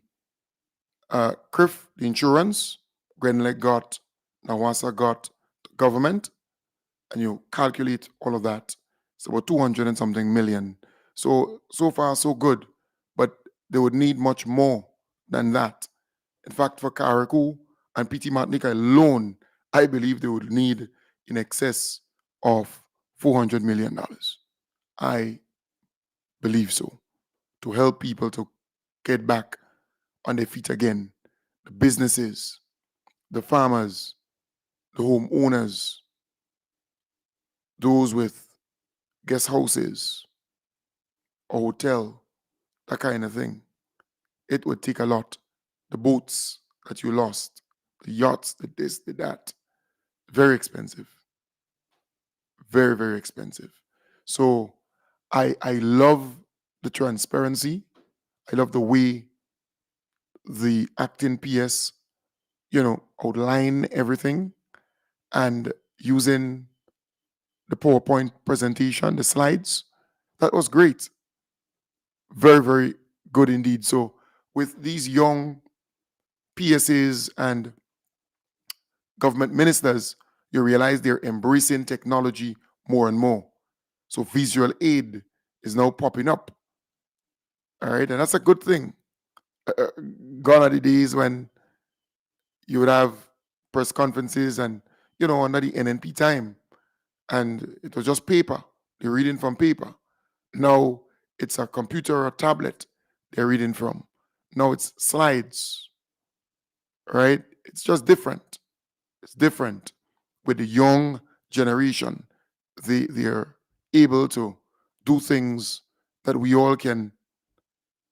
CRIF, the insurance, Grenlec got, Nawasa got, the government, and you calculate all of that, it's about 200 and something million. So far, so good, but they would need much more than that. In fact, for Carriacou and PT Martinique alone, I believe they would need in excess of $400 million. I believe so, to help people to get back on their feet again. The businesses, the farmers, the homeowners, those with guest houses, a hotel, that kind of thing. It would take a lot. The boats that you lost, the yachts, the this, the that, very expensive. Very, very expensive. So I love the transparency. I love the way the acting PS, outline everything and using the PowerPoint presentation, the slides. That was great. Very, very good indeed. So with these young PSAs and government ministers, you realize they're embracing technology more and more. So visual aid is now popping up. All right, and that's a good thing. Gone are the days when you would have press conferences and, under the NNP time, and it was just paper. They're reading from paper. Now it's a computer or a tablet they're reading from. Now it's slides, right? It's just different. It's different with the young generation. They're able to do things that we all can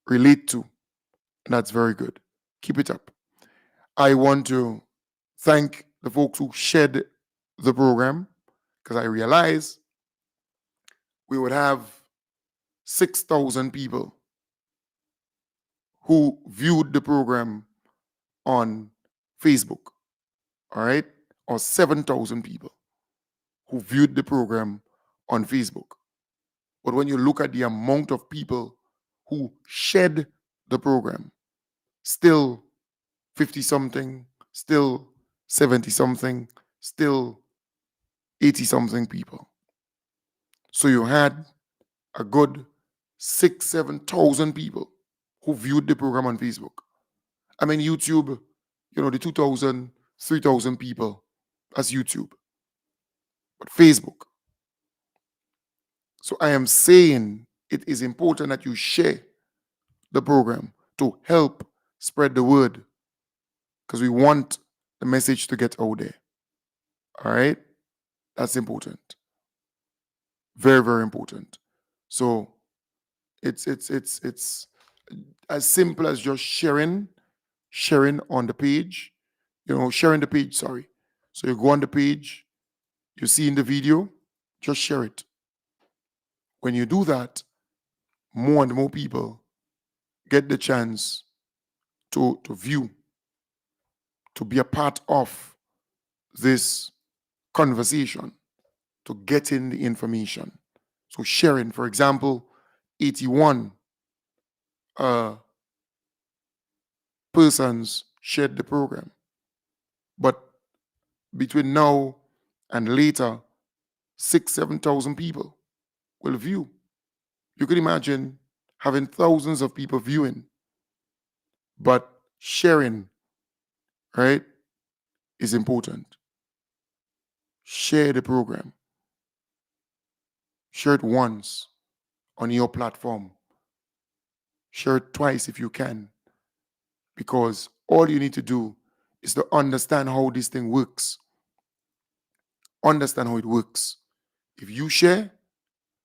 relate to. And that's very good. Keep it up. I want to thank the folks who shared the program, because I realize we would have 6,000 people who viewed the program on Facebook, all right? Or 7,000 people who viewed the program on Facebook. But when you look at the amount of people who shared the program, still 50 something, still 70 something, still 80 something people. So you had a good 7,000 people who viewed the program on Facebook. I mean, YouTube, the 2,000, 3,000 people, that's YouTube. But Facebook. So I am saying it is important that you share the program to help spread the word, because we want the message to get out there. All right? That's important. Very, very important. So it's as simple as just sharing on the page, sharing the page, sorry. So you go on the page, you see in the video, just share it. When you do that, more and more people get the chance to view, to be a part of this conversation, to get in the information. So sharing, for example, 81 persons shared the program. But between now and later, 7,000 people will view. You can imagine having thousands of people viewing, but sharing, right, is important. Share the program. Share it once on your platform. Share it twice if you can, because all you need to do is to understand how this thing works. Understand how it works. If you share,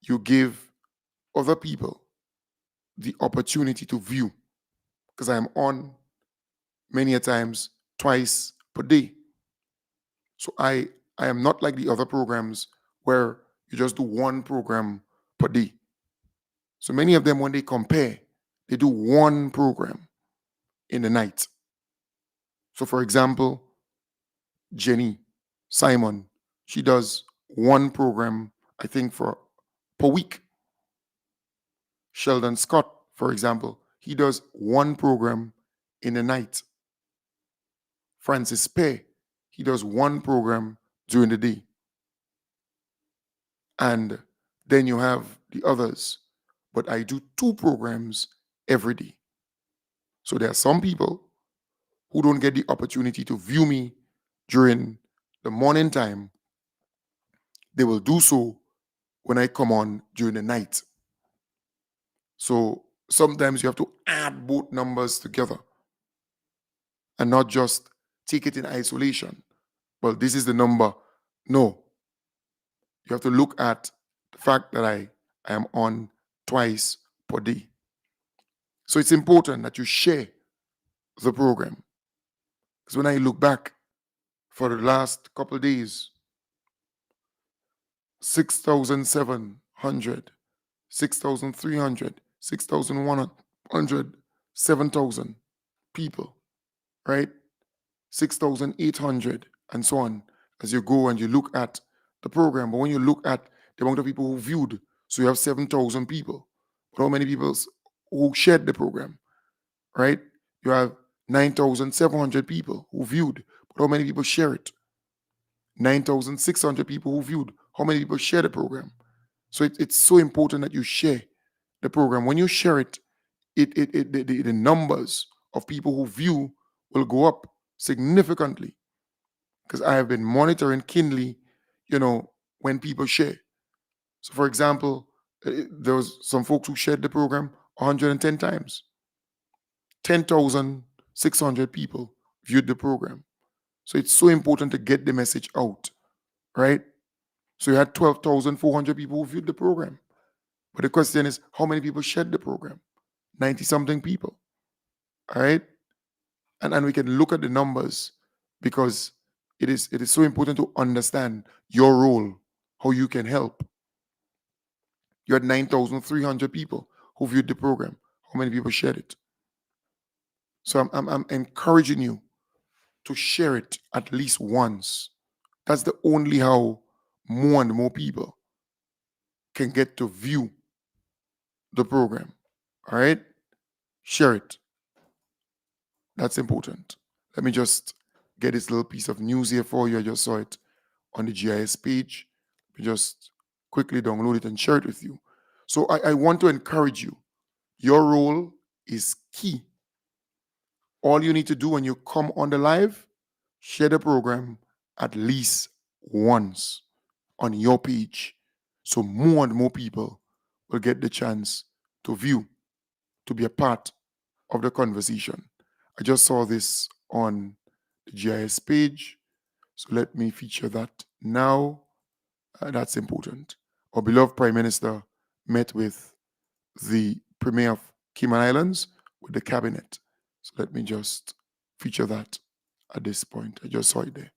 you give other people the opportunity to view, because I am on many a times twice per day. So I am not like the other programs where you just do one program per day. So many of them, when they compare, they do one program in the night. So for example, Jenny Simon, she does one program, I think, per week. Sheldon Scott, for example, he does one program in the night. Francis Pay, he does one program during the day. And then you have the others. But I do 2 programs every day. So there are some people who don't get the opportunity to view me during the morning time. They will do so when I come on during the night. So sometimes you have to add both numbers together and not just take it in isolation. Well, this is the number. No. You have to look at the fact that I am on twice per day. So it's important that you share the program. Because when I look back for the last couple of days, 6,700, 6,300, 6,100, 7,000 people, right? 6,800, and so on, as you go and you look at the program. But when you look at the amount of people who viewed, so you have 7,000 people. But how many people who shared the program, right? You have 9,700 people who viewed, but how many people share it? 9,600 people who viewed. How many people share the program? So it's so important that you share the program. When you share it, the numbers of people who view will go up significantly. Because I have been monitoring keenly, when people share. So for example, there was some folks who shared the program 110 times. 10,600 people viewed the program. So it's so important to get the message out, right? So you had 12,400 people who viewed the program. But the question is, how many people shared the program? 90-something people. All right? And we can look at the numbers because it is so important to understand your role, how you can help. You had 9,300 people who viewed the program. How many people shared it? So I'm encouraging you to share it at least once. That's the only how more and more people can get to view the program. All right? Share it. That's important. Let me just get this little piece of news here for you. I just saw it on the GIS page. Let me just quickly download it and share it with you. So I want to encourage you. Your role is key. All you need to do when you come on the live, share the program at least once on your page so more and more people will get the chance to view, to be a part of the conversation. I just saw this on the GIS page, so let me feature that now. That's important. Our beloved Prime Minister met with the Premier of Cayman Islands with the cabinet. So let me just feature that at this point. I just saw it there.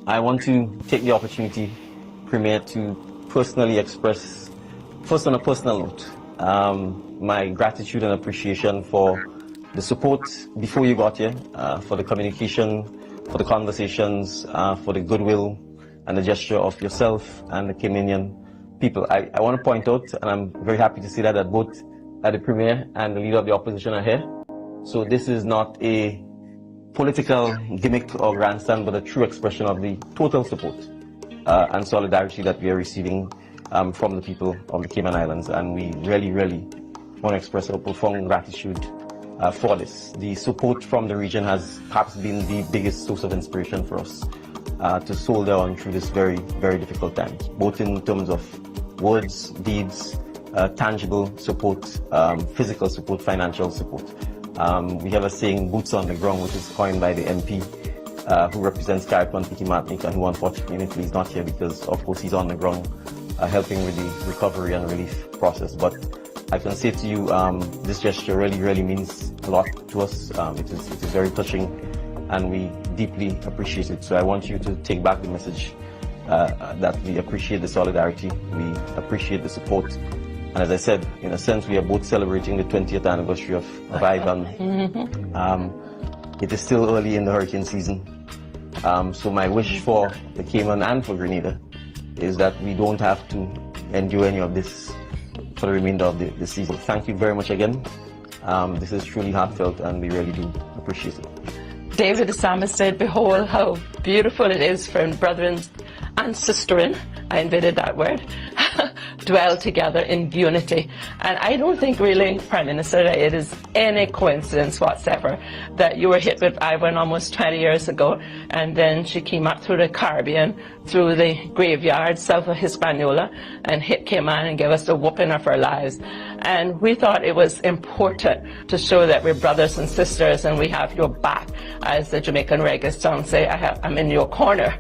I want to take the opportunity, Premier, to personally express, first on a personal note, my gratitude and appreciation for the support before you got here, for the communication, for the conversations, for the goodwill and the gesture of yourself and the Caymanian people. I want to point out, and I'm very happy to see that both the Premier and the Leader of the Opposition are here. So this is not a political gimmick or grandstand, but a true expression of the total support and solidarity that we are receiving from the people of the Cayman Islands. And we really, really want to express our profound gratitude for this. The support from the region has perhaps been the biggest source of inspiration for us to soldier on through this very, very difficult time, both in terms of words, deeds, tangible support, physical support, financial support. We have a saying, boots on the ground, which is coined by the MP who represents Carriacou and Petit Martinique, and who unfortunately is not here because, of course, he's on the ground helping with the recovery and relief process. But I can say to you, this gesture really, really means a lot to us. It is very touching, and we deeply appreciate it. So I want you to take back the message that we appreciate the solidarity, we appreciate the support. And as I said, in a sense, we are both celebrating the 20th anniversary of Ivan. It is still early in the hurricane season. So my wish for the Cayman and for Grenada is that we don't have to endure any of this for the remainder of the season. Thank you very much again. This is truly heartfelt, and we really do appreciate it. David the psalmist said, "Behold how beautiful it is for brethren and sisterin," I invented that word, dwell together in unity. And I don't think really, Prime Minister, that it is any coincidence whatsoever that you were hit with Ivan almost 20 years ago, and then she came up through the Caribbean, through the graveyard south of Hispaniola, and hit Cayman and gave us the whooping of our lives. And we thought it was important to show that we're brothers and sisters and we have your back. As the Jamaican reggae song say, I'm in your corner.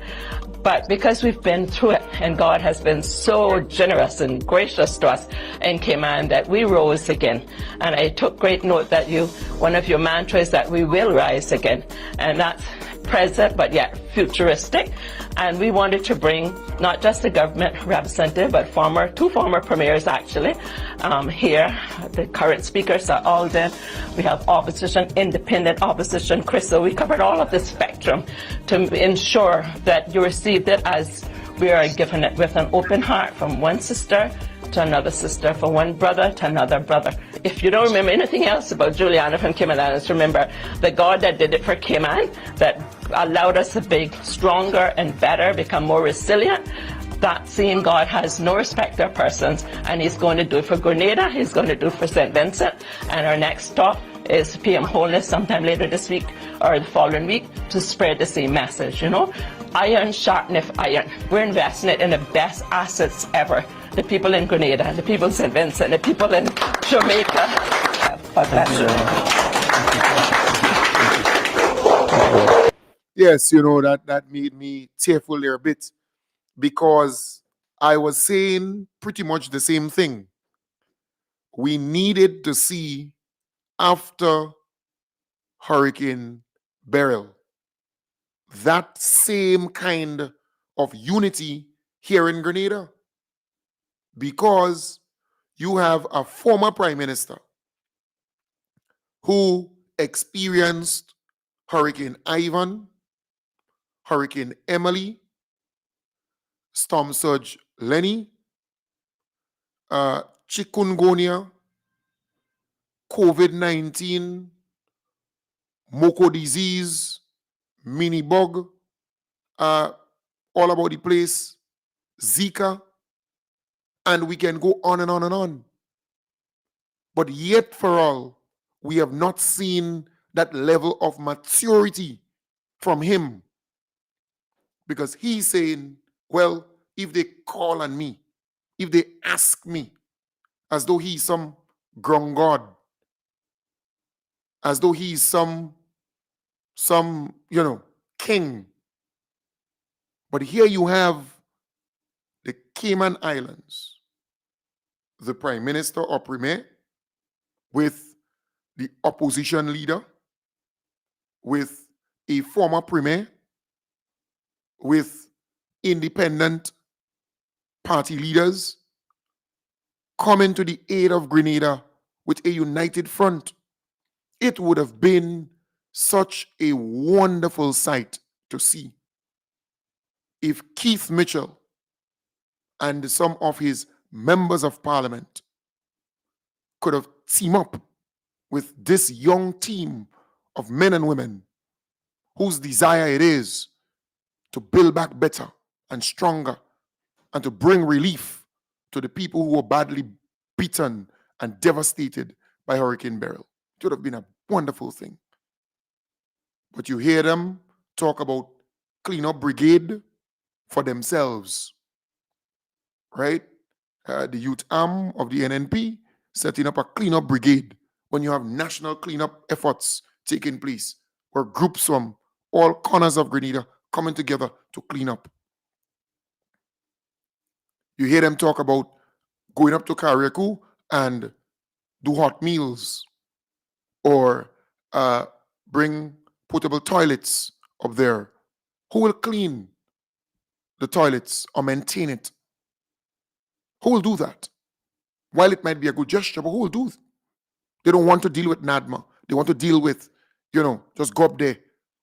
But because we've been through it, and God has been so generous and gracious to us in Cayman, that we rose again. And I took great note that one of your mantras is that we will rise again. And that's present, but yet futuristic. And we wanted to bring not just the government representative, but two former premiers actually here. The current speakers are all there. We have opposition, independent opposition, Crystal. We covered all of the spectrum to ensure that you received it as we are given it, with an open heart, from one sister to another sister, from one brother to another brother. If you don't remember anything else about Juliana from Cayman Islands, remember the God that did it for Cayman, that allowed us to be stronger and better, become more resilient. That same God has no respect of persons, and He's going to do it for Grenada, He's going to do it for St. Vincent, and our next stop is PM Holness sometime later this week or the following week to spread the same message, Iron sharpeneth iron. We're investing it in the best assets ever. The people in Grenada, the people in St. Vincent, the people in Jamaica. God bless you. Yes, that made me tearful there a bit, because I was saying pretty much the same thing. We needed to see after Hurricane Beryl that same kind of unity here in Grenada, because you have a former prime minister who experienced Hurricane Ivan, Hurricane Emily, Storm Surge Lenny, chikungunya, COVID-19, Moko disease, mini bug, all about the place, Zika, and we can go on and on and on. But yet for all, we have not seen that level of maturity from him, because he's saying, well, if they call on me, if they ask me, as though he's some ground god, as though he's some king. But here you have the Cayman Islands, the prime minister or premier, with the opposition leader, with a former premier, with independent party leaders coming to the aid of Grenada with a united front. It would have been such a wonderful sight to see if Keith Mitchell and some of his members of parliament could have teamed up with this young team of men and women whose desire it is to build back better and stronger and to bring relief to the people who were badly beaten and devastated by Hurricane Beryl. It would have been a wonderful thing. But you hear them talk about cleanup brigade for themselves, right? The youth arm of the NNP setting up a cleanup brigade when you have national cleanup efforts taking place, where groups from all corners of Grenada coming together to clean up. You hear them talk about going up to Carriacou and do hot meals, or bring potable toilets up there. Who will clean the toilets or maintain it? Who will do that? While it might be a good gesture, but who will do it? They don't want to deal with NADMA. They want to deal with, just go up there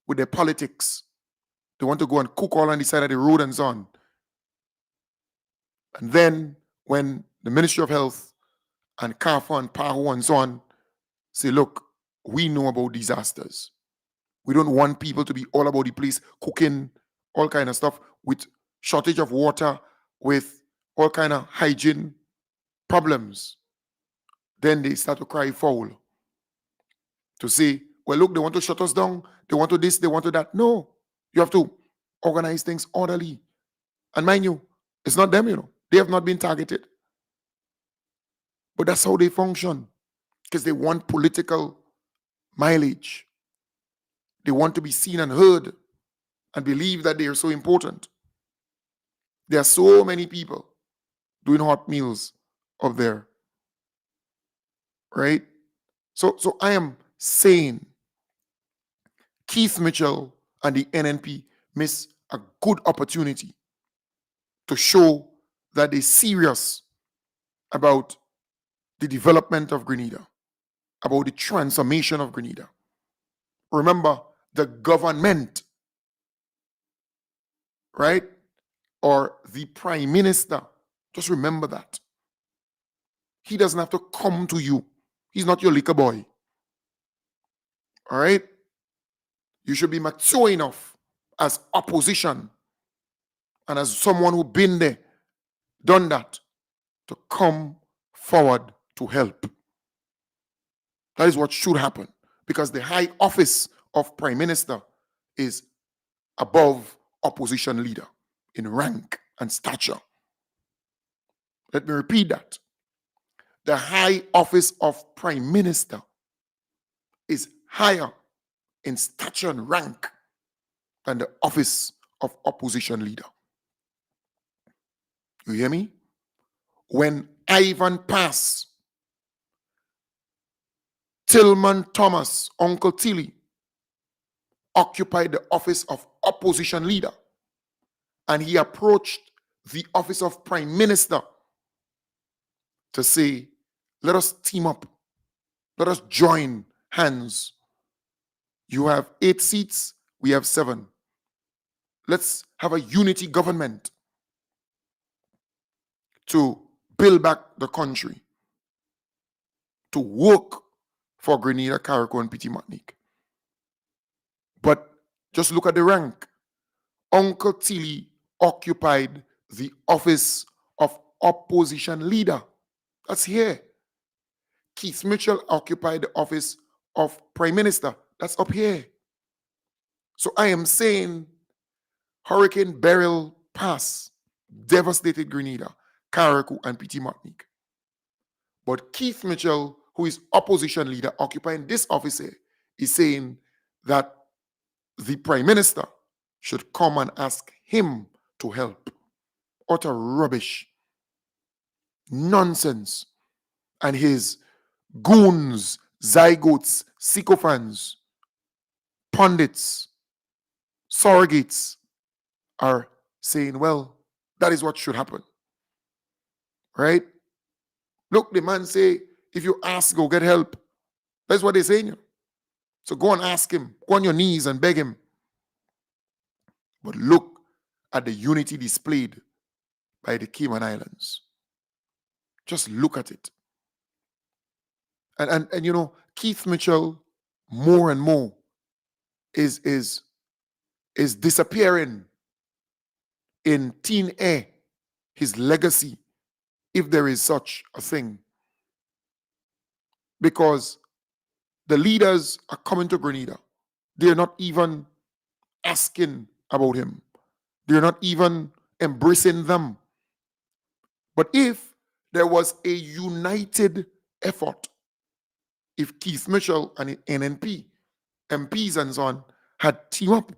with their politics. They want to go and cook all on the side of the road and so on. And then when the Ministry of Health and CAFA and PAHO and so on say, look, we know about disasters. We don't want people to be all about the place cooking all kind of stuff with shortage of water, with all kind of hygiene problems. Then they start to cry foul. To say, well, look, they want to shut us down. They want to this, they want to that. No, you have to organize things orderly. And mind you, it's not them, They have not been targeted. But that's how they function, because they want political mileage. They want to be seen and heard and believe that they are so important. There are so many people doing hot meals up there, right? So I am saying Keith Mitchell and the NNP miss a good opportunity to show that they're serious about the development of Grenada, about the transformation of Grenada. Remember, the government, right? Or the prime minister, just remember that. He doesn't have to come to you. He's not your liquor boy. All right? You should be mature enough as opposition and as someone who's been there, done that, to come forward to help. That is what should happen, because the high office of prime minister is above opposition leader in rank and stature. Let me repeat that. The high office of prime minister is higher in stature and rank than the office of opposition leader. You hear me? When Ivan Pass, Tillman Thomas, Uncle Tilly, occupied the office of opposition leader, and he approached the office of prime minister to say, let us team up, let us join hands. You have 8 seats, we have 7. Let's have a unity government to build back the country, to work for Grenada, Carriacou, and Petit Martinique. But just look at the rank. Uncle Tilly occupied the office of opposition leader. That's here. Keith Mitchell occupied the office of prime minister. That's up here. So I am saying Hurricane Beryl Pass devastated Grenada, Carriacou, and Petit Martinique. But Keith Mitchell, who is opposition leader occupying this office here, is saying that the prime minister should come and ask him to help. Utter rubbish. Nonsense. And his goons, zygotes, sycophants, pundits, surrogates are saying, well, that is what should happen. Right? Look, the man say, if you ask, go get help. That's what they're saying. So go and ask him. Go on your knees and beg him. But look at the unity displayed by the Cayman Islands. Just look at it. And you know, Keith Mitchell, more and more, is disappearing in thin air, his legacy, if there is such a thing. Because the leaders are coming to Grenada. They're not even asking about him. They're not even embracing them. But if there was a united effort, if Keith Mitchell and NNP, MPs and so on, had teamed up,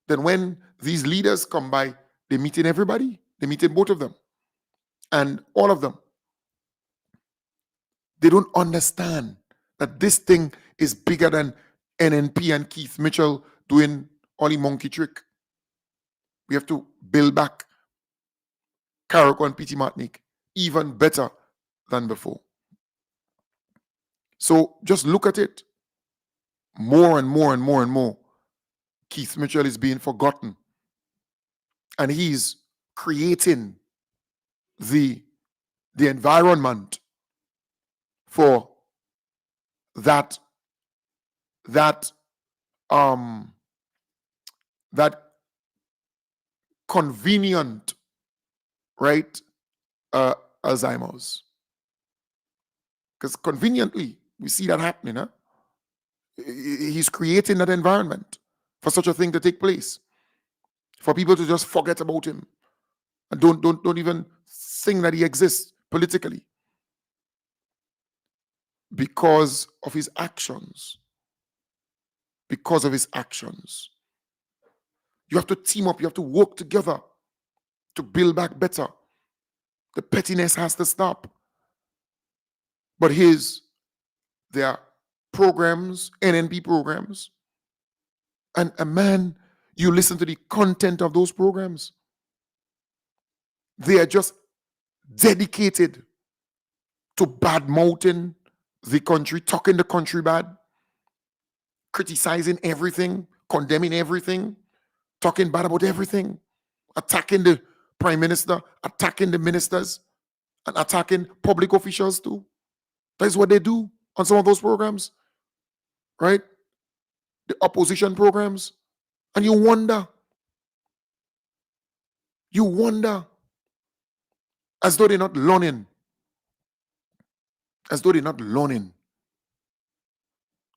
then when these leaders come by, they meet in everybody. They meet in both of them. And all of them. They don't understand that this thing is bigger than NNP and Keith Mitchell doing only monkey trick. We have to build back Carriacou and Petit Martinique even better than before. So just look at it. More and more and more and more, Keith Mitchell is being forgotten. And he's creating the environment for that convenient, right, Alzheimer's. Because conveniently, we see that happening. Huh? He's creating that environment for such a thing to take place. For people to just forget about him. And don't even think that he exists politically. Because of his actions. Because of his actions. You have to team up. You have to work together to build back better. The pettiness has to stop. But there are programs, NNP programs. And man, you listen to the content of those programs. They are just dedicated to bad-mouthing the country, talking the country bad, criticizing everything, condemning everything, talking bad about everything, attacking the prime minister, attacking the ministers, and attacking public officials too. That is what they do on some of those programs, right? The opposition programs. And you wonder, as though they're not learning. As though they're not learning.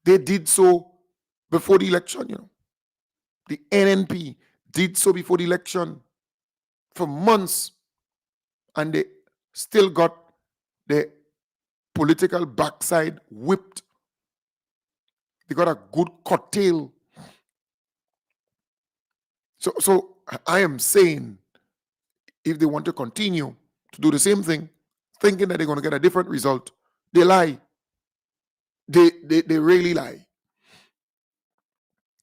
They did so before the election, you know. The NNP did so before the election for months, and they still got the political backside whipped. They got a good cocktail. So I am saying, if they want to continue to do the same thing, thinking that they're going to get a different result, they lie. They really lie.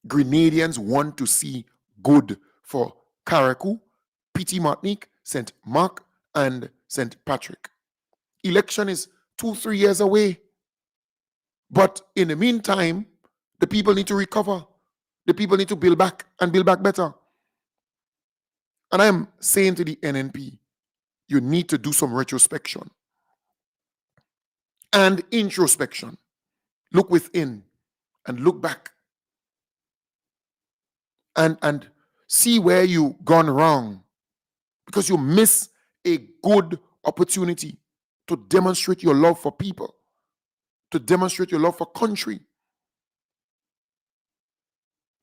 Grenadians want to see good for Carriacou, Petite Martinique, St. Mark, and St. Patrick. Election is 2-3 years away. But in the meantime, the people need to recover. The people need to build back and build back better. And I am saying to the NNP, you need to do some retrospection and introspection. Look within and look back and see where you gone wrong, because you miss a good opportunity to demonstrate your love for people, to demonstrate your love for country.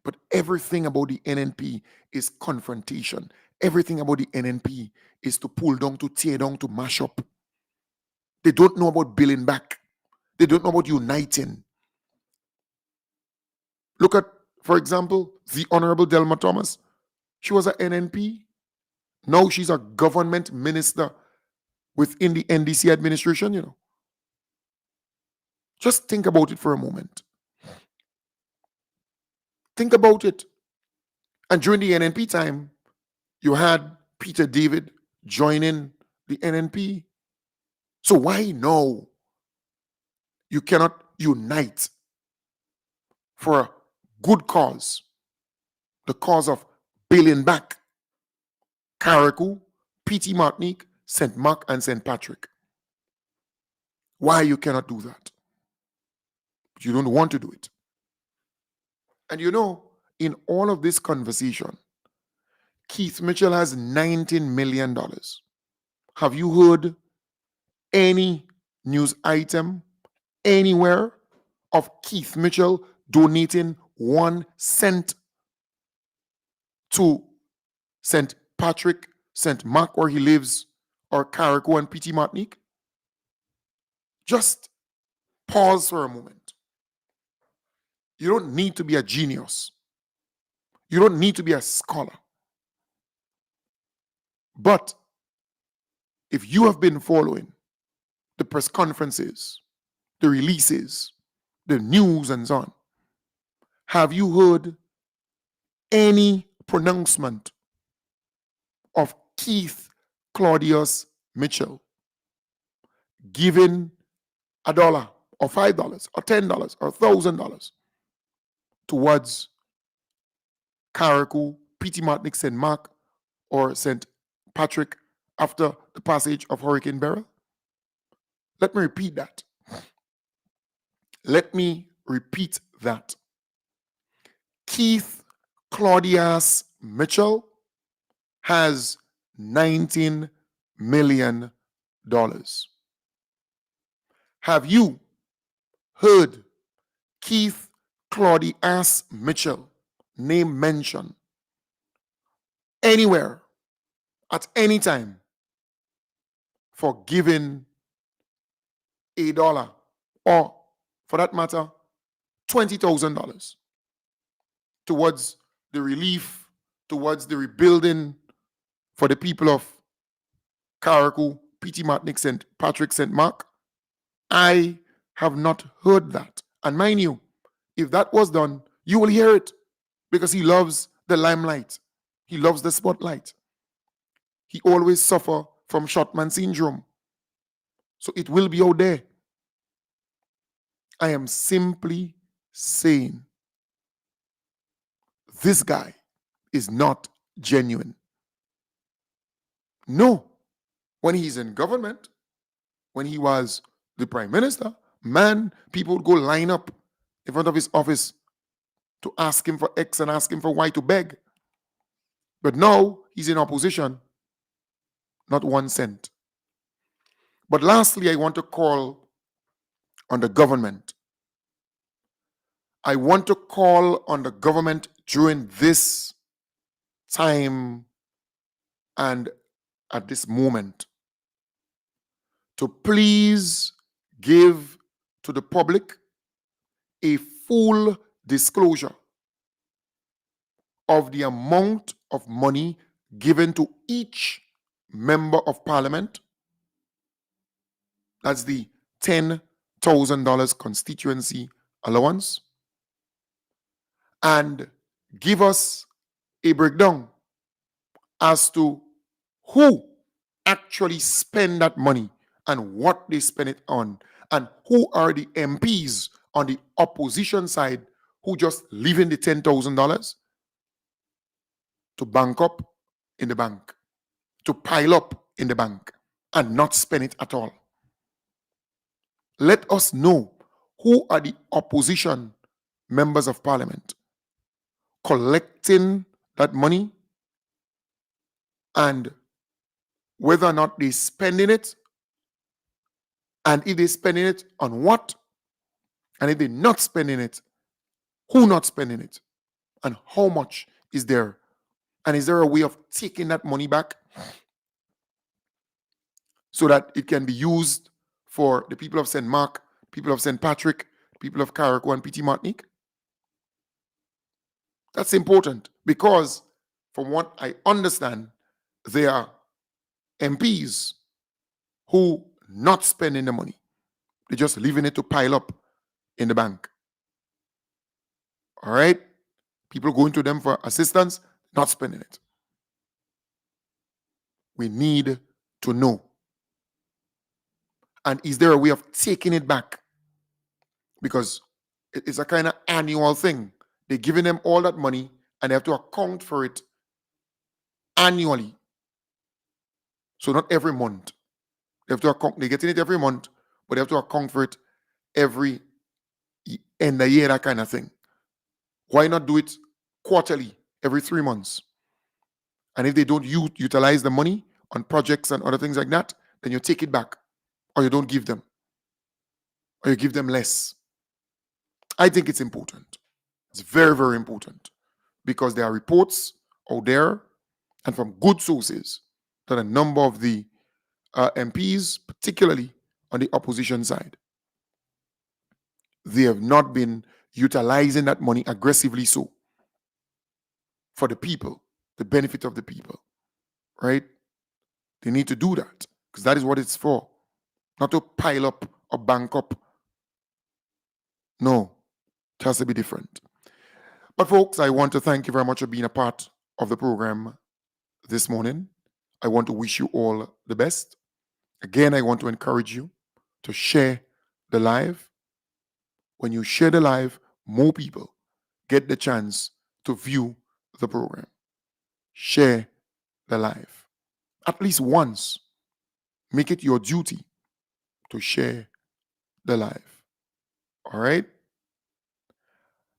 But everything about the NNP is confrontation. Everything about the NNP is to pull down, to tear down, to mash up. They don't know about building back. They don't know about uniting. Look at, for example, the Honorable Delma Thomas. She was an NNP. Now she's a government minister within the NDC administration, you know. Just think about it for a moment. Think about it. And during the NNP time, you had Peter David joining the NNP. So why now you cannot unite for a good cause, the cause of building back Carriacou, Petite Martinique, St. Mark, and St. Patrick? Why you cannot do that? You don't want to do it. And you know, in all of this conversation, Keith Mitchell has $19 million. Have you heard any news item anywhere of Keith Mitchell donating 1 cent to St. Patrick, St. Mark, where he lives, or Carriacou and Petite Martinique? Just pause for a moment. You don't need to be a genius. You don't need to be a scholar. But if you have been following the press conferences, the releases, the news, and so on, have you heard any pronouncement of Keith Claudius Mitchell giving $1 or $5 or $10 or $1,000 towards Carriacou, Petite Martinique, St. Mark, or St. Patrick after the passage of Hurricane Beryl? Let me repeat that. Let me repeat that. Keith Claudius Mitchell has $19 million. Have you heard Keith Claudius Mitchell name mentioned anywhere at any time for giving $1 or, for that matter, $20,000 towards the relief, towards the rebuilding for the people of Carriacou, Petite Martinique, St. Patrick, St. Mark? I have not heard that. And mind you, if that was done, you will hear it, because he loves the limelight. He loves the spotlight. He always suffers from shotman syndrome. So it will be out there. I am simply saying this guy is not genuine. No. When he's in government, when he was the prime minister, man, people would go line up in front of his office to ask him for X and ask him for Y, to beg. But now he's in opposition, not 1 cent. But lastly, I want to call on the government. I want to call on the government during this time and at this moment to please give to the public a full disclosure of the amount of money given to each member of parliament. That's the $10,000 constituency allowance. And give us a breakdown as to who actually spend that money and what they spend it on, and who are the MPs on the opposition side who just leave in the $10,000 to bank up in the bank, to pile up in the bank and not spend it at all. Let us know who are the opposition members of parliament collecting that money, and whether or not they spending it, and if they spending it on what, and if they're not spending it, who not spending it, and how much is there, and is there a way of taking that money back so that it can be used for the people of St. Mark, people of St. Patrick, people of Carriacou and Petit Martinique? That's important, because from what I understand, there are MPs who not spending the money. They're just leaving it to pile up in the bank. All right? People going to them for assistance, not spending it. We need to know. And is there a way of taking it back? Because it's a kind of annual thing. They're giving them all that money and they have to account for it annually. So not every month. They have to account, they're getting it every month, but they have to account for it every end of year, that kind of thing. Why not do it quarterly, every 3 months? And if they don't utilize the money on projects and other things like that, then you take it back, or you don't give them, or you give them less. I think it's important. It's very, very important, because there are reports out there and from good sources that a number of the MPs, particularly on the opposition side, they have not been utilizing that money aggressively so for the people, the benefit of the people, right? They need to do that, because that is what it's for, not to pile up or bank up. No, it has to be different. But folks, I want to thank you very much for being a part of the program this morning. I want to wish you all the best. Again, I want to encourage you to share the live. When you share the live, more people get the chance to view the program. Share the live. At least once, make it your duty to share the live. All right?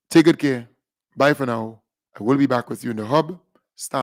Take good care. Bye for now. I will be back with you in the hub